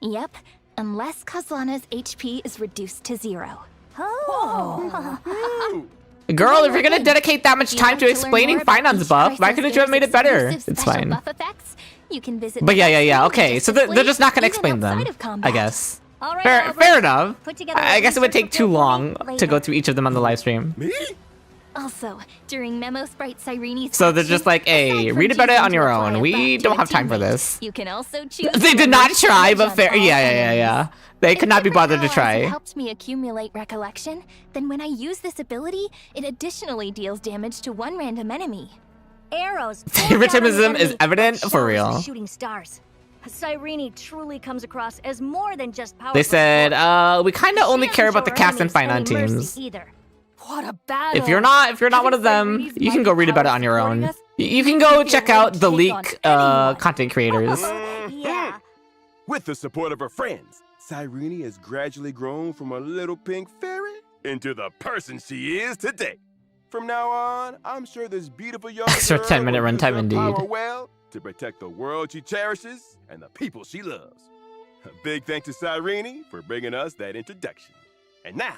Yep, unless Kozlana's HP is reduced to 0. Oh. Girl, if you're gonna dedicate that much If you'd time like to learn explaining more about Finan's each buff, why Chrysos couldn't you have made it heir's better? exclusive It's special fine. buff effects, you can visit But the yeah, livestream okay. just So they're displayed just not gonna even explain them, outside of I combat. guess. All right, Fair Albert. enough. Put together I a guess it would research take too report long for me to go later. through each of them on the live stream. Me? Also, during Memo Sprite Cyrene's So they're action, just like, hey, aside from read about it on choosing your to apply own. it We back to don't a have time for teammate, this. You can also choose They to did not avert try, damage but on fair. all Yeah. enemies. They If could not be different bothered to allies have try. helped me accumulate recollection, then when I use this ability, it additionally deals damage to one random enemy. Arrows. Favoritism is evident for real. Shooting stars. Cyrene truly comes across as more than just powerful. They said, we kind of She only doesn't care about show the her cast and enemies find on any mercy teams. Either. What a battle! If you're not one of them, you can go read about it on your own. You can go check out the leak content creators. Yeah. With the support of her friends, Cyrene has gradually grown from a little pink fairy into the person she is today. From now on, I'm sure this beautiful young Extra girl 10-minute will use runtime her indeed. power well to protect the world she cherishes and the people she loves. A big thanks to Cyrene for bringing us that introduction. And now,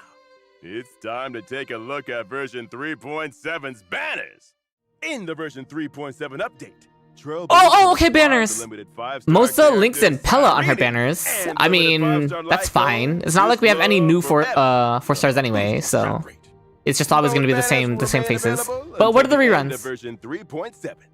it's time to take a look at version 3.7's banners. In the version 3.7 update, Okay, banners. Mosa, Lynx, and Pella on her banners. I mean, that's fine. It's not like we have any new 4 stars anyway, so it's just always gonna be the same faces. But what are the reruns?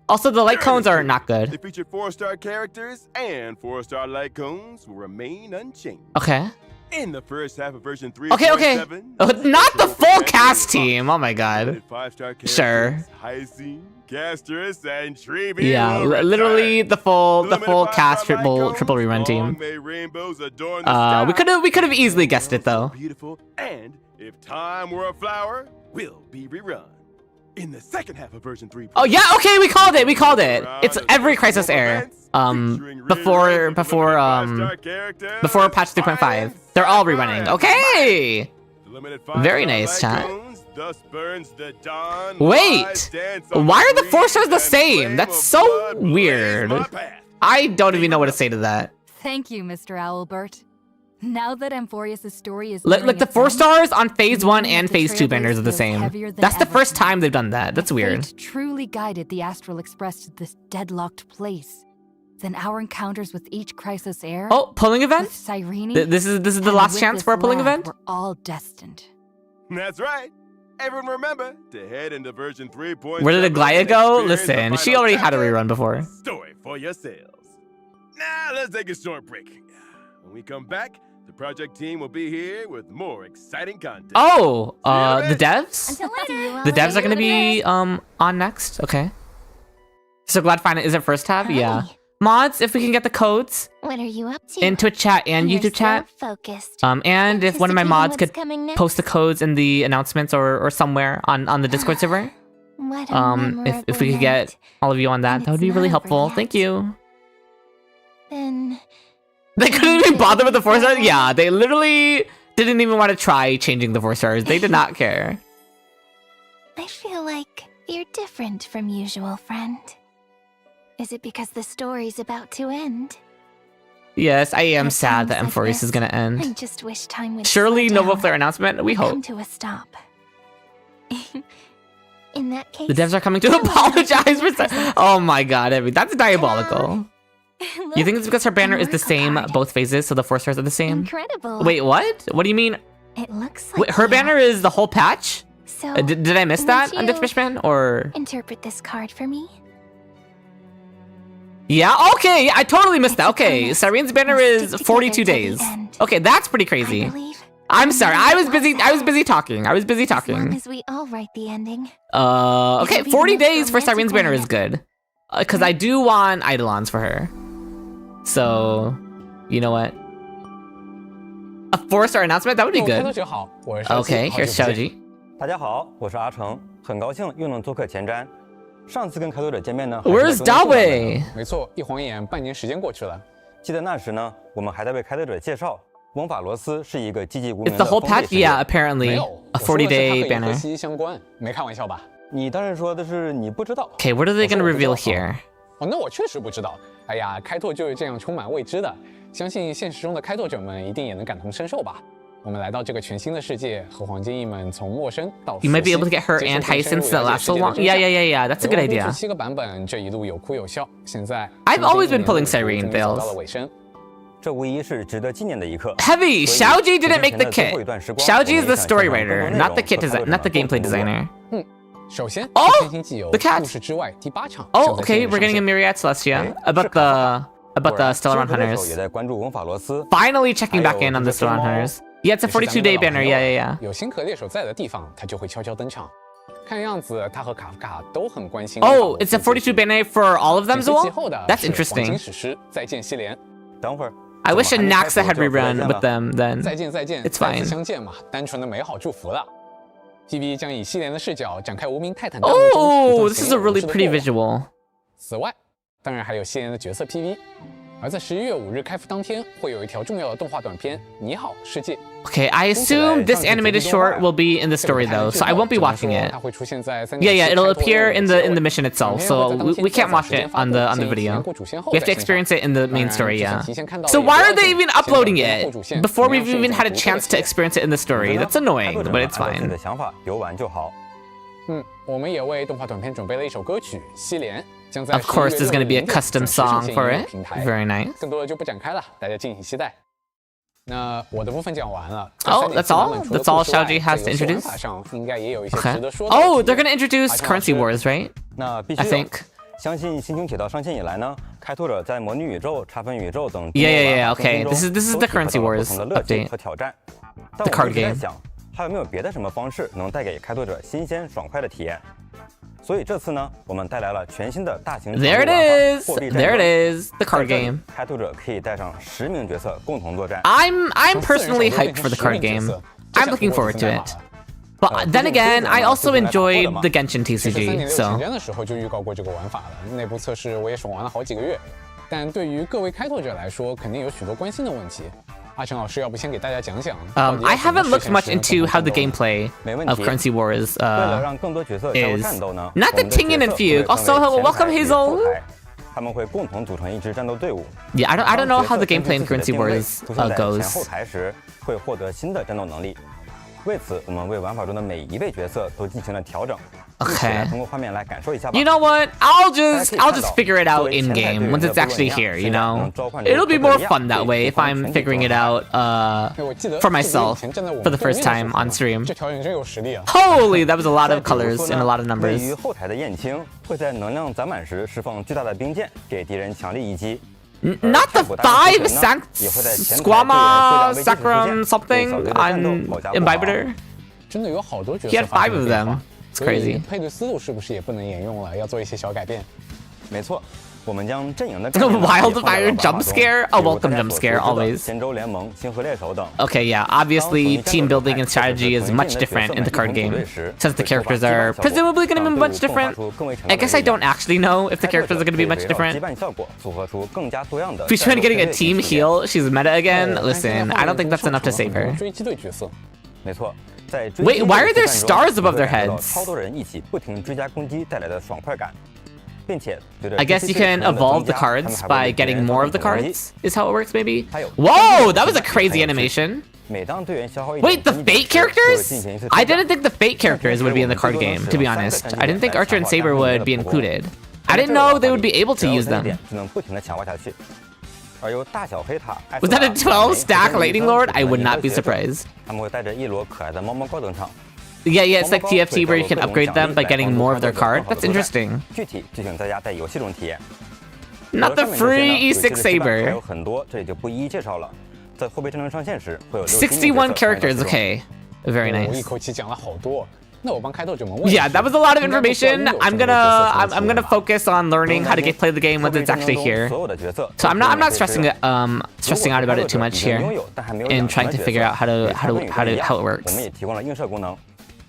Also, the light cones are not They good. feature 4-star characters, and 4-star light cones will remain unchanged. Okay. In the first half of version 3.7, Not the full cast team. Oh my god. 5-star characters, Sure. Hyacinth, Gasterus, and Treevee. Yeah, will literally return. the full Limited cast 5-star light triple cones, rerun team. long may rainbows adorn the We sky. could have easily guessed it though. Beautiful, and if time were a flower, will be rerun. In the second half of version 3. Oh yeah, okay, we called it. It's every Crisis Air. Before patch 3.5. They're all rerunning. Okay. Very nice, chat. Wait, why are the 4 stars the same? That's so weird. I don't even know what to say to that. Thank you, Mr. Owlbert. Now that Amphorius' story is Like the 4 stars on phase 1 and phase 2 banners are the same. That's the first time they've done that. That's weird. Fate truly guided the Astral Express to this deadlocked place. Then our encounters with each Crisis Air, Oh, pulling with event? Cyrene, This is the and last with chance this for a pulling land event? were all destined. That's right. Everyone remember to head into version 3.7. Where did Aglaya and go? experience the Listen, she final already had a chapter. rerun before. Story for yourselves. Now let's take a short break. When we come back, the project team will be here with more exciting content. Oh, the devs? Until later. The devs are gonna be on next. Okay. So glad find it. Is it first tab? Yeah. Hi. Mods, if we can get the codes What are you up to? in Twitch chat and You're YouTube chat. So focused. And if one of my mods Anticipating could what's coming next? post the codes in the announcements or somewhere on the Discord server. What a If we could get memorable all of you on that, And that would it's be really not over helpful. yet. Thank you. night. Then They couldn't even bother with the 4 stars? Yeah, they literally didn't even want to try changing the 4 stars. They did not care. I feel like you're different from usual, friend. Is it because the story's about to end? Yes, I am At sad that times like M4 this, is gonna I end. just wish time would Surely slow Nova down, Flare announcement? We come hope. to a stop. In that case, The devs are coming to I will apologize have for you that. Oh my god, Abby, that's diabolical. Look, You think it's because her banner a is the Oracle same card. both phases, so the 4 stars are the same? Incredible. Wait, what? What do you mean? It looks like Wait, her you. banner is the whole patch? So Did I miss would that on you Dutchfishman? Or interpret this card for me? yeah, okay, yeah, I totally missed If that. you Okay, promise, Cyrene's banner we'll is stick together 42 till the days. end. Okay, that's pretty I crazy. believe. I'm sorry, I was busy. I was As busy talking. long talking. as we all write the ending. Okay, It'll be 40 the most days for romantic Cyrene's banner one is good. Because I do want Eidolons for her. So, you know what? A 4-star announcement? That would be 各位开 good. 头者好，我是少奇 Okay, 好久 here's 不见 Shoji. 大家好，我是阿成，很高兴又能做客前瞻。上次跟开拓者见面呢， Where's 还是在中年 Dawei? 没错，一晃眼半年时间过去了。记得那时呢，我们还在为开拓者介绍，翁法罗斯是一个寂寂无名 It's 的 the whole 封闭 patch? 世界。 Yeah, 没 apparently. 有 A 我说的是它 40-day 和银河 banner. 息息相关，没开玩笑吧？你当时说的是你不知道。 Okay, what are they gonna 我说我不知道 reveal here? 哦，那我确实不知道。哎呀，开拓就是这样充满未知的，相信现实中的开拓者们一定也能感同身受吧。我们来到这个全新的世界，和黄金翼们从陌生到 You might be 熟 able to 悉 get her 接触 and 并深 Hyacinth 入 that 了 last 解 so 世界的 long. 真 Yeah, 相 yeah, yeah, yeah. That's a good 流亡 idea. 第7个版本，这一路有哭有笑。现在 I've always been pulling 终 Cyrene 于走到了 Veils. 尾声。这无疑是值得纪念的一刻。 Heavy, 所以 Xiaoji didn't make the 之前的最 kit. 后一段时光 Xiaoji is 我们 the 也想 story 向更多 writer, 内 not the 容 kit 和开拓者 not the 们共 gameplay 同度过 designer. 首先， Oh, 是天星纪游 the cat. 故事之外第8场。 Oh, 将在 okay, 今日 we're 上 getting a 线 Myriad Celestia about the Stellar 星河猎手 Hunters. 也在关注文法罗斯。 Finally checking back in on the Stellar Hunters. Yeah, it's a 42-day banner. Yeah. 有星河猎手在的地方，他就会悄悄登场。看样子，他和卡夫卡都很关心。 Oh, it's a 42 banner for all of them as 紧随其 well? 后的 That's 是黄 interesting. 金史诗再见西莲。等会儿， I wish a 怎么还没 Naxa 开 had 头就不再 rerun 见 with 了 them then. 再见再见， It's 再次 fine. 相见嘛，单纯的美好祝福了。TV 将以西莲的视角展开无名泰坦大陆中 Oh, 一段 this is a really 显而易 pretty 见的过往。 visual. 此外，当然还有西莲的角色 PV。而在11月5日开服当天，会有一条重要的动画短片《你好，世界》。 Okay, I assume this animated short will be in the story though, so I won't be watching it. 它会出现在 Yeah, it'll appear in the mission itself, so we can't watch it on the video. We have to experience it in the main story, yeah. So why are they even uploading it before we've even had a chance to experience it in the story? That's annoying, but it's 按照自己 fine. 的想法游玩就好。我们也为动画短片准备了一首歌曲《西莲》，将在 Of course, there's gonna be a 11月6日 custom 准时上 song 线 for 音乐 it. 平台。 Very nice. 更多的就不展开了，大家敬请期待。那我的部分讲完了。 Oh, that's all? That's all Xiaoji has to introduce? 上应该也有一些 Okay. 值得说的。 Oh, they're gonna introduce currency wars, right? 那必须 I 有 think. 相信星穹铁道上线以来呢，开拓者在魔女宇宙、差分宇宙等 Yeah, okay. 中 This is 都 the 体会 currency 到了 wars 不同的乐趣 update. 和挑战。 The 但我 card 们一直在 game. 想，还有没有别的什么方式能带给开拓者新鲜爽快的体验？所以这次呢，我们带来了全新的大型 There it is. There it is. The card game. 开拓者可以带上10名角色共同作战。 I'm personally hyped for the card game. I'm looking forward to it. But then again, I also enjoyed the Genshin 3 TCG, 年6 so 前的时候就预告过这个玩法了，内部测试我也爽玩了好几个月。但对于各位开拓者来说，肯定有许多关心的问题。阿成老师，要不先给大家讲讲？ I haven't looked much into how the gameplay 没问 of 题。 Currency Wars 为了让更多角色加入战斗呢 not the 我们的 Tingen 角 and 色 Fugue. 会分为 Also, 前排 welcome 与 Hazel. 后排他们会共同组成一支战斗队伍。 yeah, I don't know how the 当角色根据 gameplay in 自己的 Currency 定位 Wars 出现在前后 goes. 台时，会获得新的战斗能力。为此，我们为玩法中的每一位角色都进行了调整。 Okay. 通过画面来感受一下吧。 You know what? I'll just figure it out in game once it's actually here, you know? It'll be more fun that way if I'm figuring it out for myself for the first time on stream. 这条人真有实力啊！ Holy, that was a lot of colors and a lot of 位于 numbers. 后台的燕青会在能量攒满时释放巨大的冰箭，给敌人强力一击。 Not the 5 Squama Sacrum something on Imbibitor. 真的有好多角 He 色 had 发 5 生 of 了变 them. 化 It's crazy. 配对思路是不是也不能沿用了？要做一些小改变。没错，我们将阵营的 Wildfire jump scare? A welcome jump scare, always. 仙州联盟、星河猎手等。 Okay, yeah, obviously team building and strategy is much different in the card game, since the characters are presumably going to be much different. I guess I don't actually know if the characters are going to be much 击 different. 败效果组合出更加多样的。 If we're trying to getting a team heal, she's meta again. Listen, I don't think that's enough to save her. 追击队角色，没错，在追 Wait, 击 why are there 战中 stars above their 你会感受到 heads? 超多人一起不停追加攻击带来的爽快感，并且随着 I guess you can evolve the cards by getting more of the 他们还会 cards, is how it works, maybe? 还有 Whoa, that was a crazy animation. 每当队员消耗一 Wait, 点 the 攻击 fate 值就会 characters? 进行一次 I 抽奖 didn't think the fate characters would be in the card game, to be honest. I didn't think Archer and Saber would be included. I didn't know they would be able to use 只要有 them. 点就能不停地强化下去。而由大小黑塔 Was that a 12 stack Lightning Lord? I would not be surprised. 他们会带着一摞可爱的猫猫膏登场。 Yeah, it's like TFT where you can upgrade them by getting more of their card. That's interesting. 具体就请大家在游戏中体验。 Not the free E6 还有 Saber. 很多，这里就不一一介绍了。在后备战争上线时，会有61 characters, okay. Very 我一 nice. 口气讲了好多。那我帮开拓者们问。 Yeah, that was a lot of information. I'm gonna focus on learning how to play the game once it's actually here. 所有的角色 So I'm not stressing out about it too much here and trying to figure out how it 我 works. 们也提供了映射功能。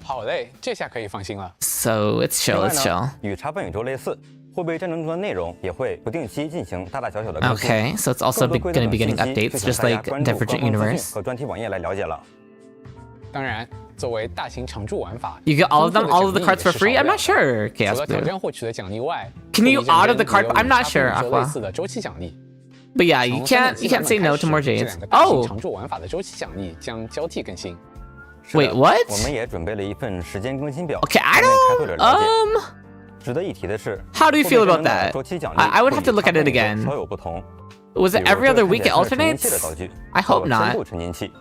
好嘞，这下可以放心了。 So it's chill, 另外 it's chill. 呢，与插分宇宙类似，后备战争中的内容也会不定期进行大大小小的更新。 Okay, so it's also going to be getting updates, just like Divergent Universe. 和专题网页来了解了。当然，作为大型常驻玩法 You get all of them, all of the cards for free? I'm not sure. 除 Chaos 了挑 Blue. 战获取的奖励外 Can you 后备战 audit the 争 card? 也有 I'm not 与插分 sure, 宇宙类 Aqua. 似的周期奖励。 But yeah, you 从 can't 现在 say no to more 这 Jades. 两个大型 Oh, 常驻玩法的周期奖励将交替更新。 wait, what? 我们也准备了一份时间更新表， Okay, I 方便开拓者了解。 值得一提的是 How do you feel about that? 周期奖励 I would have to look at it 会与 again. 稍有不同。 Was it 比如 every other 这个 week it 看起来是沉浸器 alternates? 的道具 I hope 叫 not. 深度沉浸器，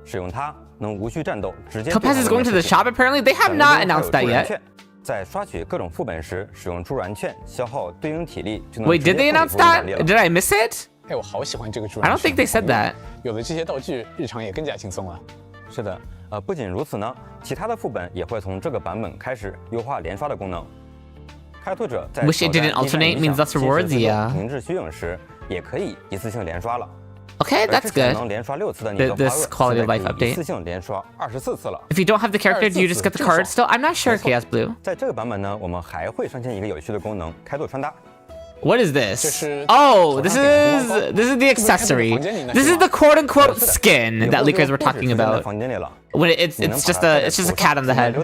使用它能无需战斗直接。 Topaz is going to the shop apparently? They have not announced that yet. 在刷取各种副本时，使用助燃券消耗对应体力，就能 Wait, 直接 did they 获 announce 得奖励 that? 了。 Did I miss it? 哎，我好喜欢这个主 I 人。 don't think they said that. 有了这些道具，日常也更加轻松了。是的，不仅如此呢，其他的副本也会从这个版本开始优化连刷的功能。开拓者在 Wish it 挑战 didn't alternate 地 means 上 less rewards, 即时自动 yeah. 停滞虚影时，也可以一次性连刷了。 Okay, 而 that's 之前 good. 能连刷6次的你的 This 花 quality 润， of life 现在可以 update. 一次性连刷24次了。 If you don't have the character, do you just get the card still? I'm not sure, Chaos Blue. 在这个版本呢，我们还会上线一个有趣的功能——开拓穿搭。 What is this? Just- Oh, this is the accessory. This is the quote-unquote skin that leakers were talking 在 about. 房间里了， When it's just a cat on the head.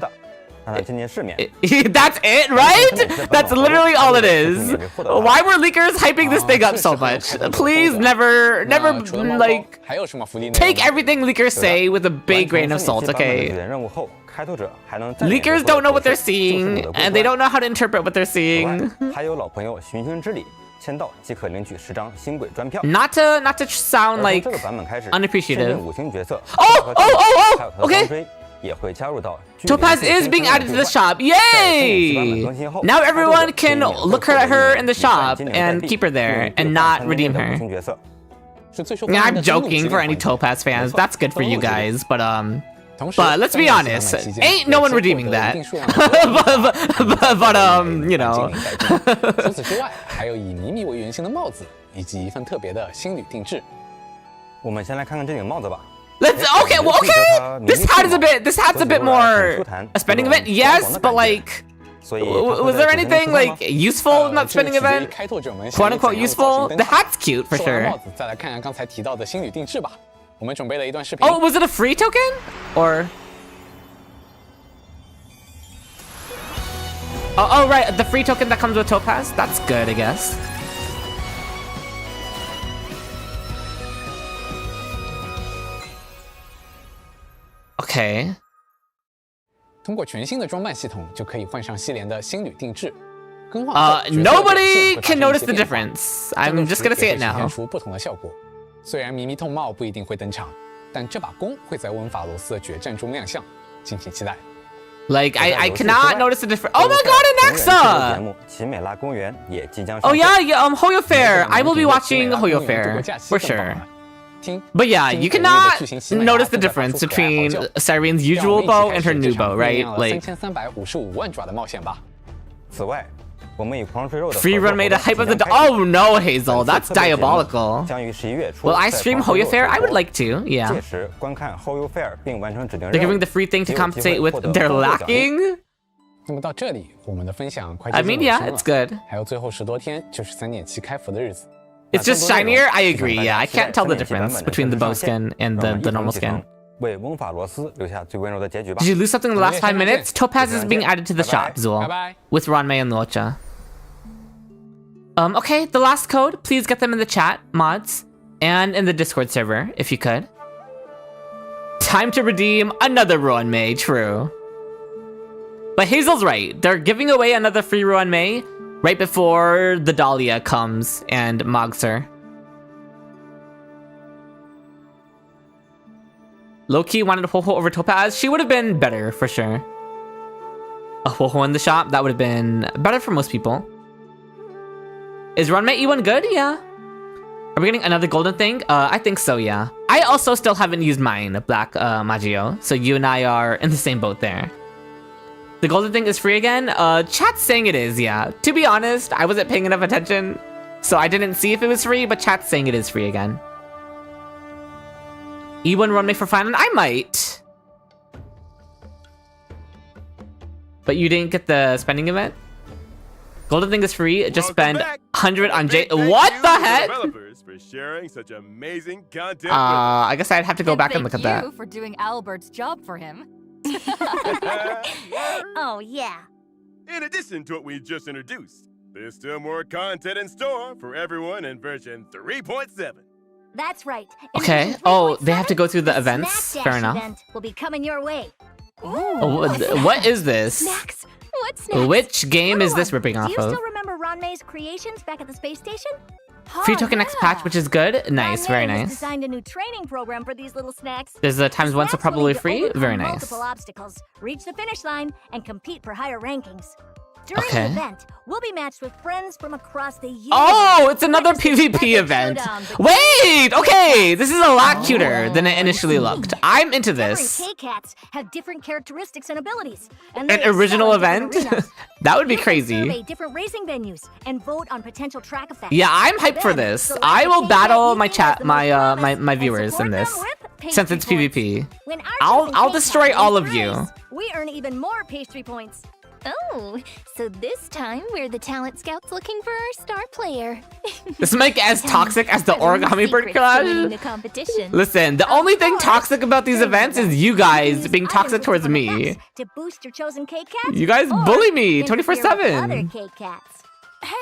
让它见见世面。 That's it, right? That's literally all it is. Why were leakers hyping this thing up so much? Please never 除了猫 like 包还有什么福利内容 take 呢 everything leakers say with a big grain of salt, 完成3.7 okay? 版本的任务后，开拓者还能再免 Leakers 费获 don't 得 know what they're 就是 seeing, 你的 and they don't know how to interpret what they're 此 seeing. 外，还有老朋友寻星之礼签到即可领取10张星轨专票。 Not to sound 而从 like 这个版本开始 unappreciative. 限定5星角色 Oh, 还有 okay. 光锥也会加入到 Topaz is being added to the shop. Yay! Now everyone can look at her in the shop and keep her there and not redeem her. 是最受 Yeah, 欢迎 I'm 的登录 joking 节 for 点 any 环节 Topaz fans. That's good for you guys, but 同时 let's 在 be 每次 honest, 购买期间 ain't no one 每次 redeeming 获得 that. 一定数量的奖 but you know. 除此之外，还有以迷迷为原型的帽子，以及一份特别的星旅定制。我们先来看看这顶帽子吧。 Let's okay. Well, okay. This hat's a bit more a spending event, yes, but like, 所以 was there anything like useful in that 这个 spending 取决于 event? 开拓者们 Quote unquote useful. The hat's cute for 说完 sure. 帽子，再来看看刚才提到的星旅定制吧。我们准备了一段视频。 Oh, was it a free token or? Oh, right, the free token that comes with Topaz. That's good, I guess. Okay. 通过全新的装扮系统，就可以换上系联的星旅定制。更换后角色的表 Nobody 现会发 can 生一 notice 些 the 变化 difference. 战 I'm 斗 just 时 gonna say 也 it 会呈现 now. 出不同的效果。虽然迷迷痛帽不一定会登场，但这把弓会在温法罗斯的决战中亮相，敬请期待。 Like, I cannot notice the difference. Oh my god, an 节 Axa! 目奇美拉公园也即将 Oh 上线 yeah, Hoyo Fair. I will be watching Hoyo Fair for sure. But yeah, you cannot notice the difference between Cyrene's usual bow and her new bow, right? Like, 3355万爪的冒险吧。此外，我们与狂水肉的 Free 合作 Run made a 活动 hype of the. 即将开始 Oh no, Hazel, 本次 that's 特别节目 diabolical. 将于11月初 Will I 在 stream 狂水 Hoyo 肉 Fair? I 直 would 播 like to, yeah. 届时观看 Hoyo Fair 并完成指定 They're 任务 giving the free thing to 也有机会 compensate with 获得 their 丰厚奖励 lacking. 那么到这里，我们的分享快 I 接近 mean, 尾 yeah, 声了 it's good. 还有最后10多天就是3.7开服的日子。 It's just shinier. I agree. Yeah, I can't tell the difference between the bow skin and the normal skin. 为翁法罗斯留下最温柔的结局吧 Did you lose something in the last 5 minutes? Topaz is being added to the shop, Zool, Bye-bye. with Ranmei and Luocha. Okay, the last code. Please get them in the chat, mods, and in the Discord server, if you could. Time to redeem another Ranmei, true. But Hazel's right. They're giving away another free Ranmei right before the Dahlia comes and mogs her. Loki wanted Ho-Ho over Topaz. She would have been better, for sure. A Ho-Ho in the shop, that would have been better for most people. Is Ranmei E1 good? Yeah. Are we getting another golden thing? I think so, yeah. I also still haven't used mine, Black Magio. So you and I are in the same boat there. The golden thing is free again? Chat's saying it is, yeah. To be honest, I wasn't paying enough attention, so I didn't see if it was free, but chat's saying it is free again. E1 Ranmei for final? I might. But you didn't get the spending event? Golden thing is free. Just spend 100 on J. What the heck? Developers for sharing such amazing content. I guess I'd have to go back and thank look at that. you for doing Albert's job for him. Oh, yeah. In addition to what we just introduced, there's still more content in store for everyone in version 3.7. That's right. Okay. Oh, they have to go through the events. Snack Fair Dash enough. event will be coming your way. Oh, what is this? Snacks. What's next? Which game is Little this one, ripping do off you of? still remember Ranmei's creations back at the space station? Free token next patch, which is good. Nice, very Has nice. designed a new training program for these little snacks. There's a times one, so Snacks will probably need to free. overcome Very nice. multiple obstacles, reach the finish line, and compete for higher rankings. During Okay. the event, we'll be matched with friends from across the universe. Oh, it's another Register PvP epic event. showdown between Wait, okay, this is a lot cuter than it initially looked. I'm into this. Different K-Cats have different characteristics and abilities. And An they excel original in different event? arenas. That would be You can crazy. survey different racing venues and vote on potential track effects. Yeah, I'm hyped for Then, this. select I the will K-Cat battle you my think chat, has the most my promise my and viewers in support them this, with since it's pastry points. PvP. When our I'll chosen destroy K-Cat all wins of the you. race, we earn even more pastry points. Oh, so this time we're the talent scouts looking for our star player. This might get as toxic as the What are the origami bird secrets to winning the collage. competition? Listen, the only thing toxic about these events is you guys Use being items toxic listed towards from me. effects to boost your chosen K-Cats. You guys or bully me interfere with other 24/7. K-Cats.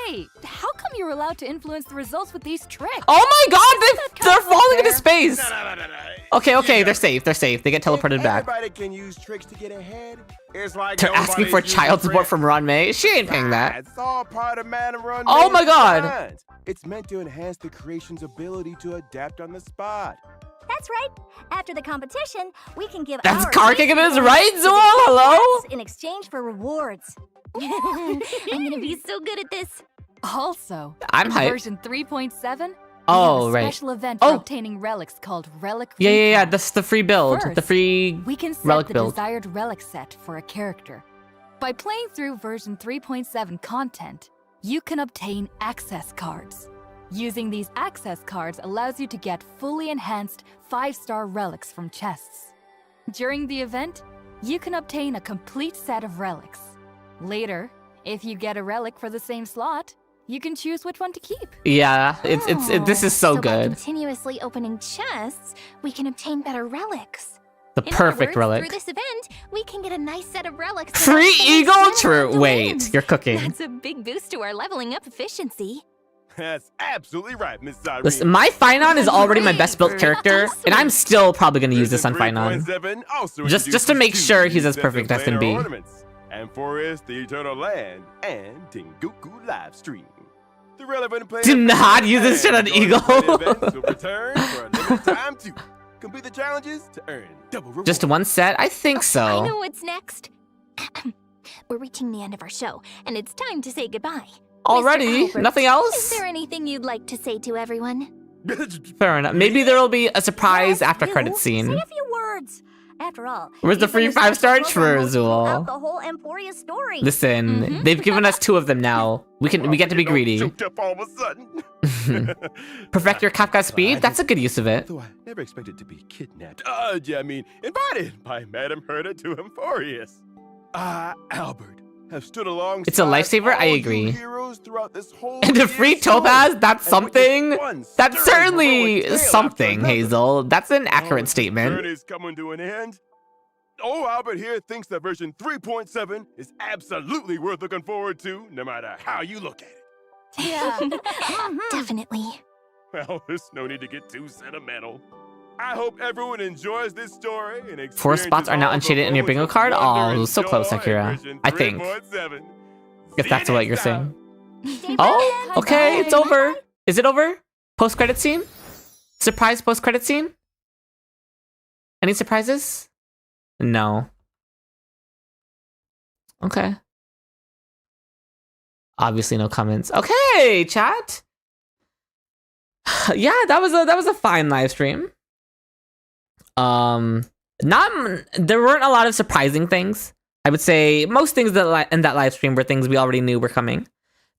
Hey, how come you're allowed to influence the results with these tricks? Oh my god, they're kinda falling into unfair? space. Okay, they're safe. They're safe. They get teleported back. Everybody can use tricks to get ahead. It's like They're asking for nobody's child using support from tricks. Ranmei. She ain't paying that. It's all part of Madam Run. Oh my God. designs. It's meant to enhance the creation's ability to adapt on the spot. That's right. After the competition, we can give That's our car kicking pastry us, points right, to the Zool? Hello? K-Cats in exchange for rewards. I'm gonna be so good at this. Also, I'm in hyped. version 3.7, Oh, we have a right. special event Oh. for obtaining relics called Relic Yeah. Recon. That's the free build. The First, free We can set relic the build. desired relic set for a character. By playing through version 3.7 content, you can obtain access cards. Using these access cards allows you to get fully enhanced 5-star relics from chests. During the event, you can obtain a complete set of relics. Later, if you get a relic for the same slot, you can choose which one to keep. Yeah, this is so By good. continuously opening chests, we can obtain better relics. The In other perfect words, relic. Through this event, we can get a nice set of relics. Free without spending eagle? stamina True. on the Wait, wins. you're cooking. That's a big boost to our leveling up efficiency. That's absolutely right, Miss Cyrene. Listen, my Finon is already my best built character, and I'm still probably gonna use this on Finon. 3.7 also Just to introduces make two sure he's as sets of perfect as can player be. ornaments, Amphoreus, the Eternal Land, and Tengoku Livestream. The relevant players Do not use this shit on and join the Eagle. play events will return for a limited time too. Complete the challenges to earn double rewards. Just one set? I think I so. know what's next. We're reaching the end of our show, and it's time to say goodbye. Already? Mr. Albert, Nothing Is else? there anything you'd like to say to everyone? Fair enough. Maybe there'll be a surprise Yes, after you. credit scene. Say a few words. After all, Where's the you've been free a special 5-star? program True, host Zool. throughout the whole Emphoria story. Listen, they've given us 2 of them now. We get to be greedy. Choked up all of a sudden. Perfect your Kafka speed? That's a good use of it. Though I never expected to be kidnapped. Invited by Madame Herta to Amphoreus. Albert, have stood alongside It's a lifesaver, I all you agree. heroes throughout this whole And a free year's story. topaz? That's And with this something? one That's stirring certainly heroic tale something, after another. Hazel. That's an Oh, accurate this statement. journey's coming to an end. Oh, Albert here thinks that version 3.7 is absolutely worth looking forward to, no matter how you look at it. Yeah. Definitely. Well, there's no need to get too sentimental. I hope everyone enjoys this story and 4 spots are now experiences all unshaded the in your bingo moments of card? wonder Oh, and so close, joy in Akira. version I think. 3.7. If that's See you what you're next time. saying. Oh, okay, it's over. Is it over? Post-credit scene? Surprise post-credit scene? Any surprises? No. Okay. Obviously no comments. Okay, chat. Yeah, that was a fine live stream. There weren't a lot of surprising things. I would say most things that in that live stream were things we already knew were coming.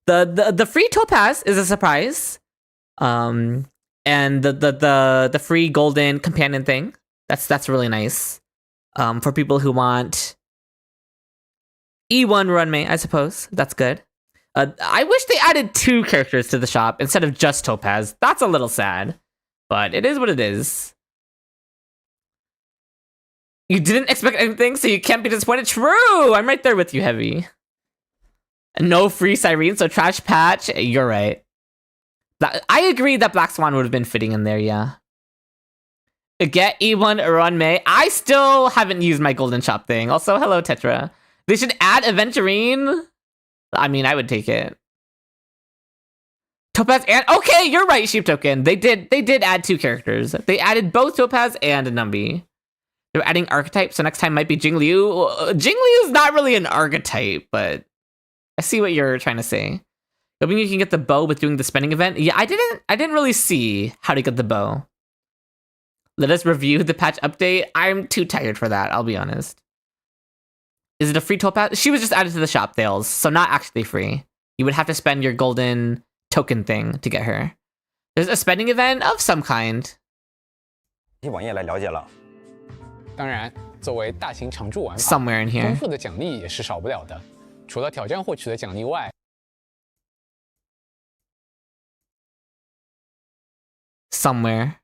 The free topaz is a surprise. And the free golden companion thing. That's really nice. For people who want E1 Runmei, I suppose. That's good. I wish they added 2 characters to the shop instead of just Topaz. That's a little sad. But it is what it is. You didn't expect anything, so you can't be disappointed. True! I'm right there with you, Heavy. No free Cyrene, so Trash Patch. You're right. I agree that Black Swan would have been fitting in there, yeah. Get E1 Runmei. I still haven't used my Golden Shop thing. Also, hello, Tetra. They should add Aventurine. I mean, I would take it. Topaz and okay, you're right, Sheep Token. They did add 2 characters. They added both Topaz and Numby. They're adding archetypes, so next time might be Jingliu. Jingliu is not really an archetype, but I see what you're trying to say. Hoping you can get the bow with doing the spending event. Yeah, I didn't really see how to get the bow. Let us review the patch update. I'm too tired for that, I'll be honest. Is it a free Topaz? She was just added to the shop sales, so not actually free. You would have to spend your golden token thing to get her. There's a spending event of some kind. 网页来了解了。当然，作为大型常驻玩法， Somewhere in 丰 here. 富的奖励也是少不了的。除了挑战获取的奖励外， Somewhere.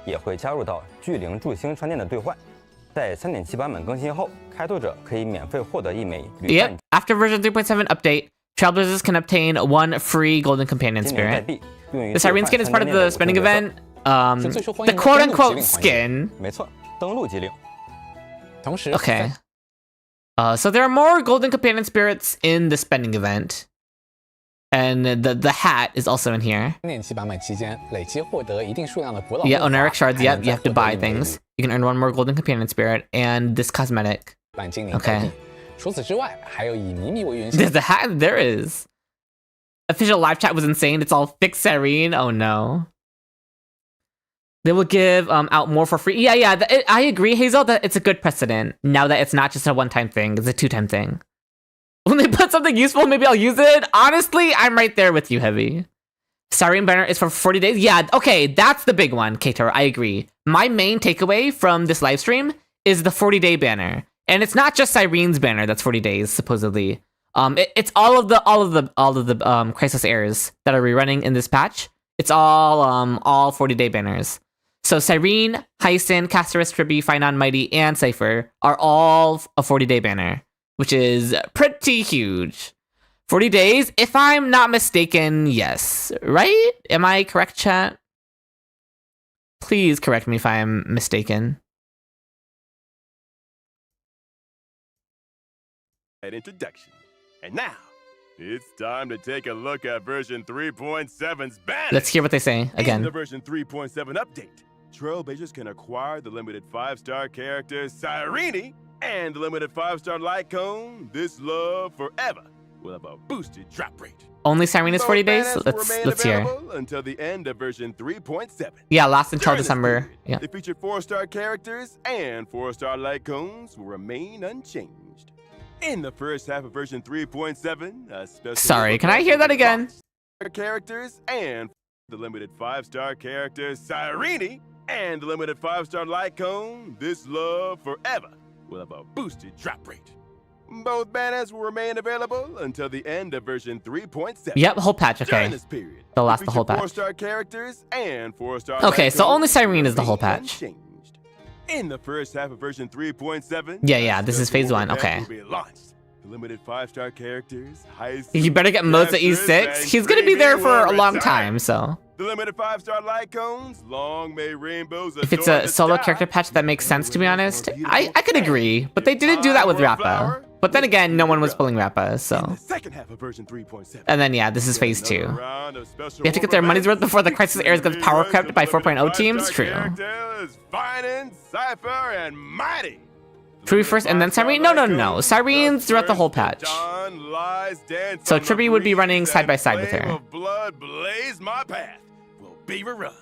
也会加入到巨灵祝星商店的兑换。在 3.7 版本更新后，开拓者可以免费获得1枚旅伴 Yep. After version 3.7 update, Trailblazers can obtain 1 free golden companion 金灵代 spirit. 币，用于 The Siren skin is part of the spending event. 是最受欢 The 迎的 quote 登录 unquote 机灵环节。 skin. 没错，登录机灵。同时 Okay. So there are more golden companion spirits in the spending event. And the hat is also in here. 3.7版本期间，累积获得一定数量的古老 Yeah, 魔法 Oneric shards. 还 Yep, 能 you 再 have to 获得 buy 一枚 things. You can earn 1 more golden companion spirit and this cosmetic. 版精灵代币。除此之外，还有以迷你为原型 There's a hat. There is. Official live chat was insane. It's all fixed Cyrene. Oh no. They will give out more for free. Yeah. I agree, Hazel, that it's a good precedent. Now that it's not just a one-time thing, it's a 2-time thing. When they put something useful, maybe I'll use it. Honestly, I'm right there with you, Heavy. Siren banner is for 40 days. Yeah, okay, that's the big one, Kator. I agree. My main takeaway from this live stream is the 40-day banner. And it's not just Sirene's banner that's 40 days, supposedly. It's all of the Crisis Heirs that are rerunning in this patch. It's all 40-day banners. So Cyrene, Hyson, Casterus, Tribby, Finon, Mighty, and Cypher are all a 40-day banner, which is pretty huge. 40 days, if I'm not mistaken, yes. Right? Am I correct, chat? Please correct me if I'm mistaken. That introduction. And now, it's time to take a look at version 3.7's banner. Let's hear what they say In again. the version 3.7 update, Trailblazers can acquire the limited 5-star character Cyrene and the limited 5-star light cone, This Love Forever, will have a boosted drop rate. Only Cyrene is 40 Both days? banners will remain Let's hear. available until the end of version 3.7. Yeah, last until During this December. period, Yeah. The featured 4-star characters and 4-star light cones will remain unchanged. In the first half of version 3.7, a special Sorry, can I hear that again? Characters and the limited 5-star character Cyrene and the limited 5-star light cone, This Love Forever, will have a boosted drop rate. Both banners will remain available until the end of version 3.7. Yep, whole patch, During okay. this period, They'll last the whole featured patch. 4-star characters and 4-star Okay, light so only cones Cyrene will is the whole remain patch. unchanged. In the first half of version 3.7, Yeah, this is phase special 1, event okay. will be launched. The limited 5-star characters, You better get Modes at E6. He's gonna be there for a long time, so. The limited 5-star light cones, long may rainbows If it's adorn a the solo sky. character patch, that makes sense, to be honest. I could agree, but they didn't do that with Rappa. But then again, no one was pulling Rappa, In so. the second half of version 3.7. And then, yeah, this is phase 2. Another round of special They have to get their money's worth before the Crisis Heirs gets power reruns crept of by limited 4.0 teams? 5-star True. characters, Finan, Cypher, and Mighty. Tribby first and then Cyrene? No. Cyrene's throughout the whole patch. So Tribby would be running side by side with her. Blood blaze my path will be rerun.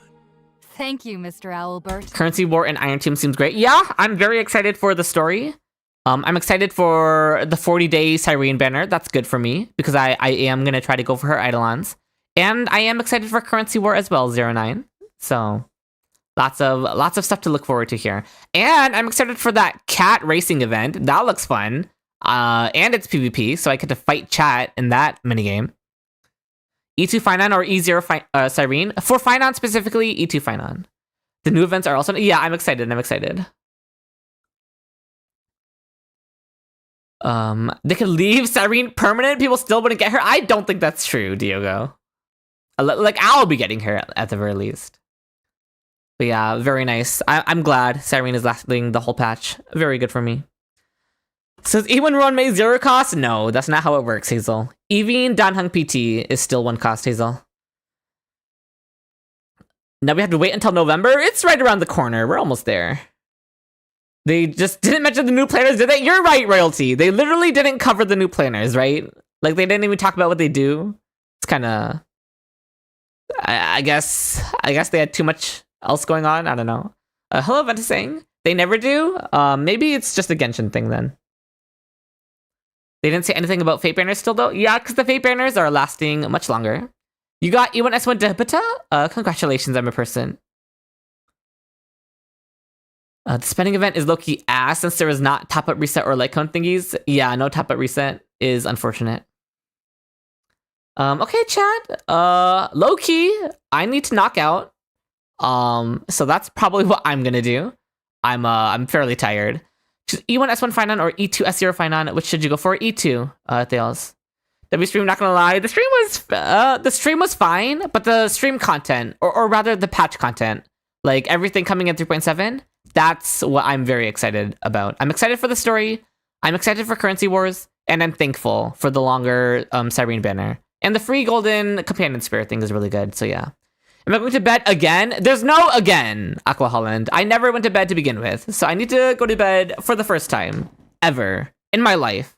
Thank you, Mr. Owlbert. Currency War and Iron Tomb seems great. Yeah, I'm very excited for the story. I'm excited for the 40-day Cyrene banner. That's good for me, because I am going to try to go for her Eidolons. And I am excited for Currency War as well, 09. So, lots of stuff to look forward to here. And I'm excited for that cat racing event. That looks fun. And it's PvP, so I get to fight chat in that minigame. E2 Finon or E0 Cyrene? For Finon specifically, E2 Finon. The new events are also... Yeah, I'm excited. They could leave Cyrene permanent. People still wouldn't get her. I don't think that's true, Diogo. Like, I'll be getting her at the very least. But yeah, very nice. I'm glad Cyrene is lasting the whole patch. Very good for me. So is E1 Ruan Mei 0 cost? No, that's not how it works, Hazel. Even Danheng PT is still 1 cost, Hazel. Now we have to wait until November? It's right around the corner. We're almost there. They just didn't mention the new planners, did they? You're right, Royalty. They literally didn't cover the new planners, right? Like, they didn't even talk about what they do. It's kind of... I guess they had too much else going on. I don't know. Hello, Ventising. They never do? Maybe it's just a Genshin thing then. They didn't say anything about Fate Banners still, though? Yeah, because the Fate Banners are lasting much longer. You got E1 S1 Debita? Congratulations, I'm a person. The spending event is low-key ass since there is not top-up reset or like count thingies. Yeah, no top-up reset is unfortunate. Okay, chat. Low-key, I need to knock out. So that's probably what I'm gonna do. I'm fairly tired. Choose E1 S1 Finon or E2 S0 Finon. Which should you go for? E2, Thales. W stream, not gonna lie, the stream was fine, but the stream content, or rather the patch content, like everything coming in 3.7, that's what I'm very excited about. I'm excited for the story, I'm excited for Currency Wars, and I'm thankful for the longer Cyrene banner. And the free golden companion spirit thing is really good, so yeah. Am I going to bed again? There's no again, Aqua Holland. I never went to bed to begin with, so I need to go to bed for the first time ever in my life.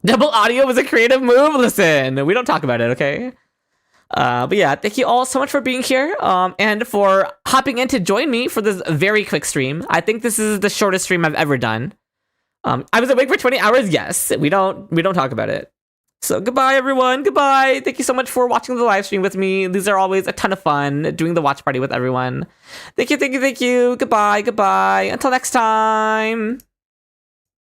Double audio was a creative move? Listen, we don't talk about it, okay? But yeah, thank you all so much for being here, and for hopping in to join me for this very quick stream. I think this is the shortest stream I've ever done. I was awake for 20 hours, yes. We don't talk about it. So goodbye, everyone. Goodbye. Thank you so much for watching the live stream with me. These are always a ton of fun, doing the watch party with everyone. Thank you. Goodbye. Until next time.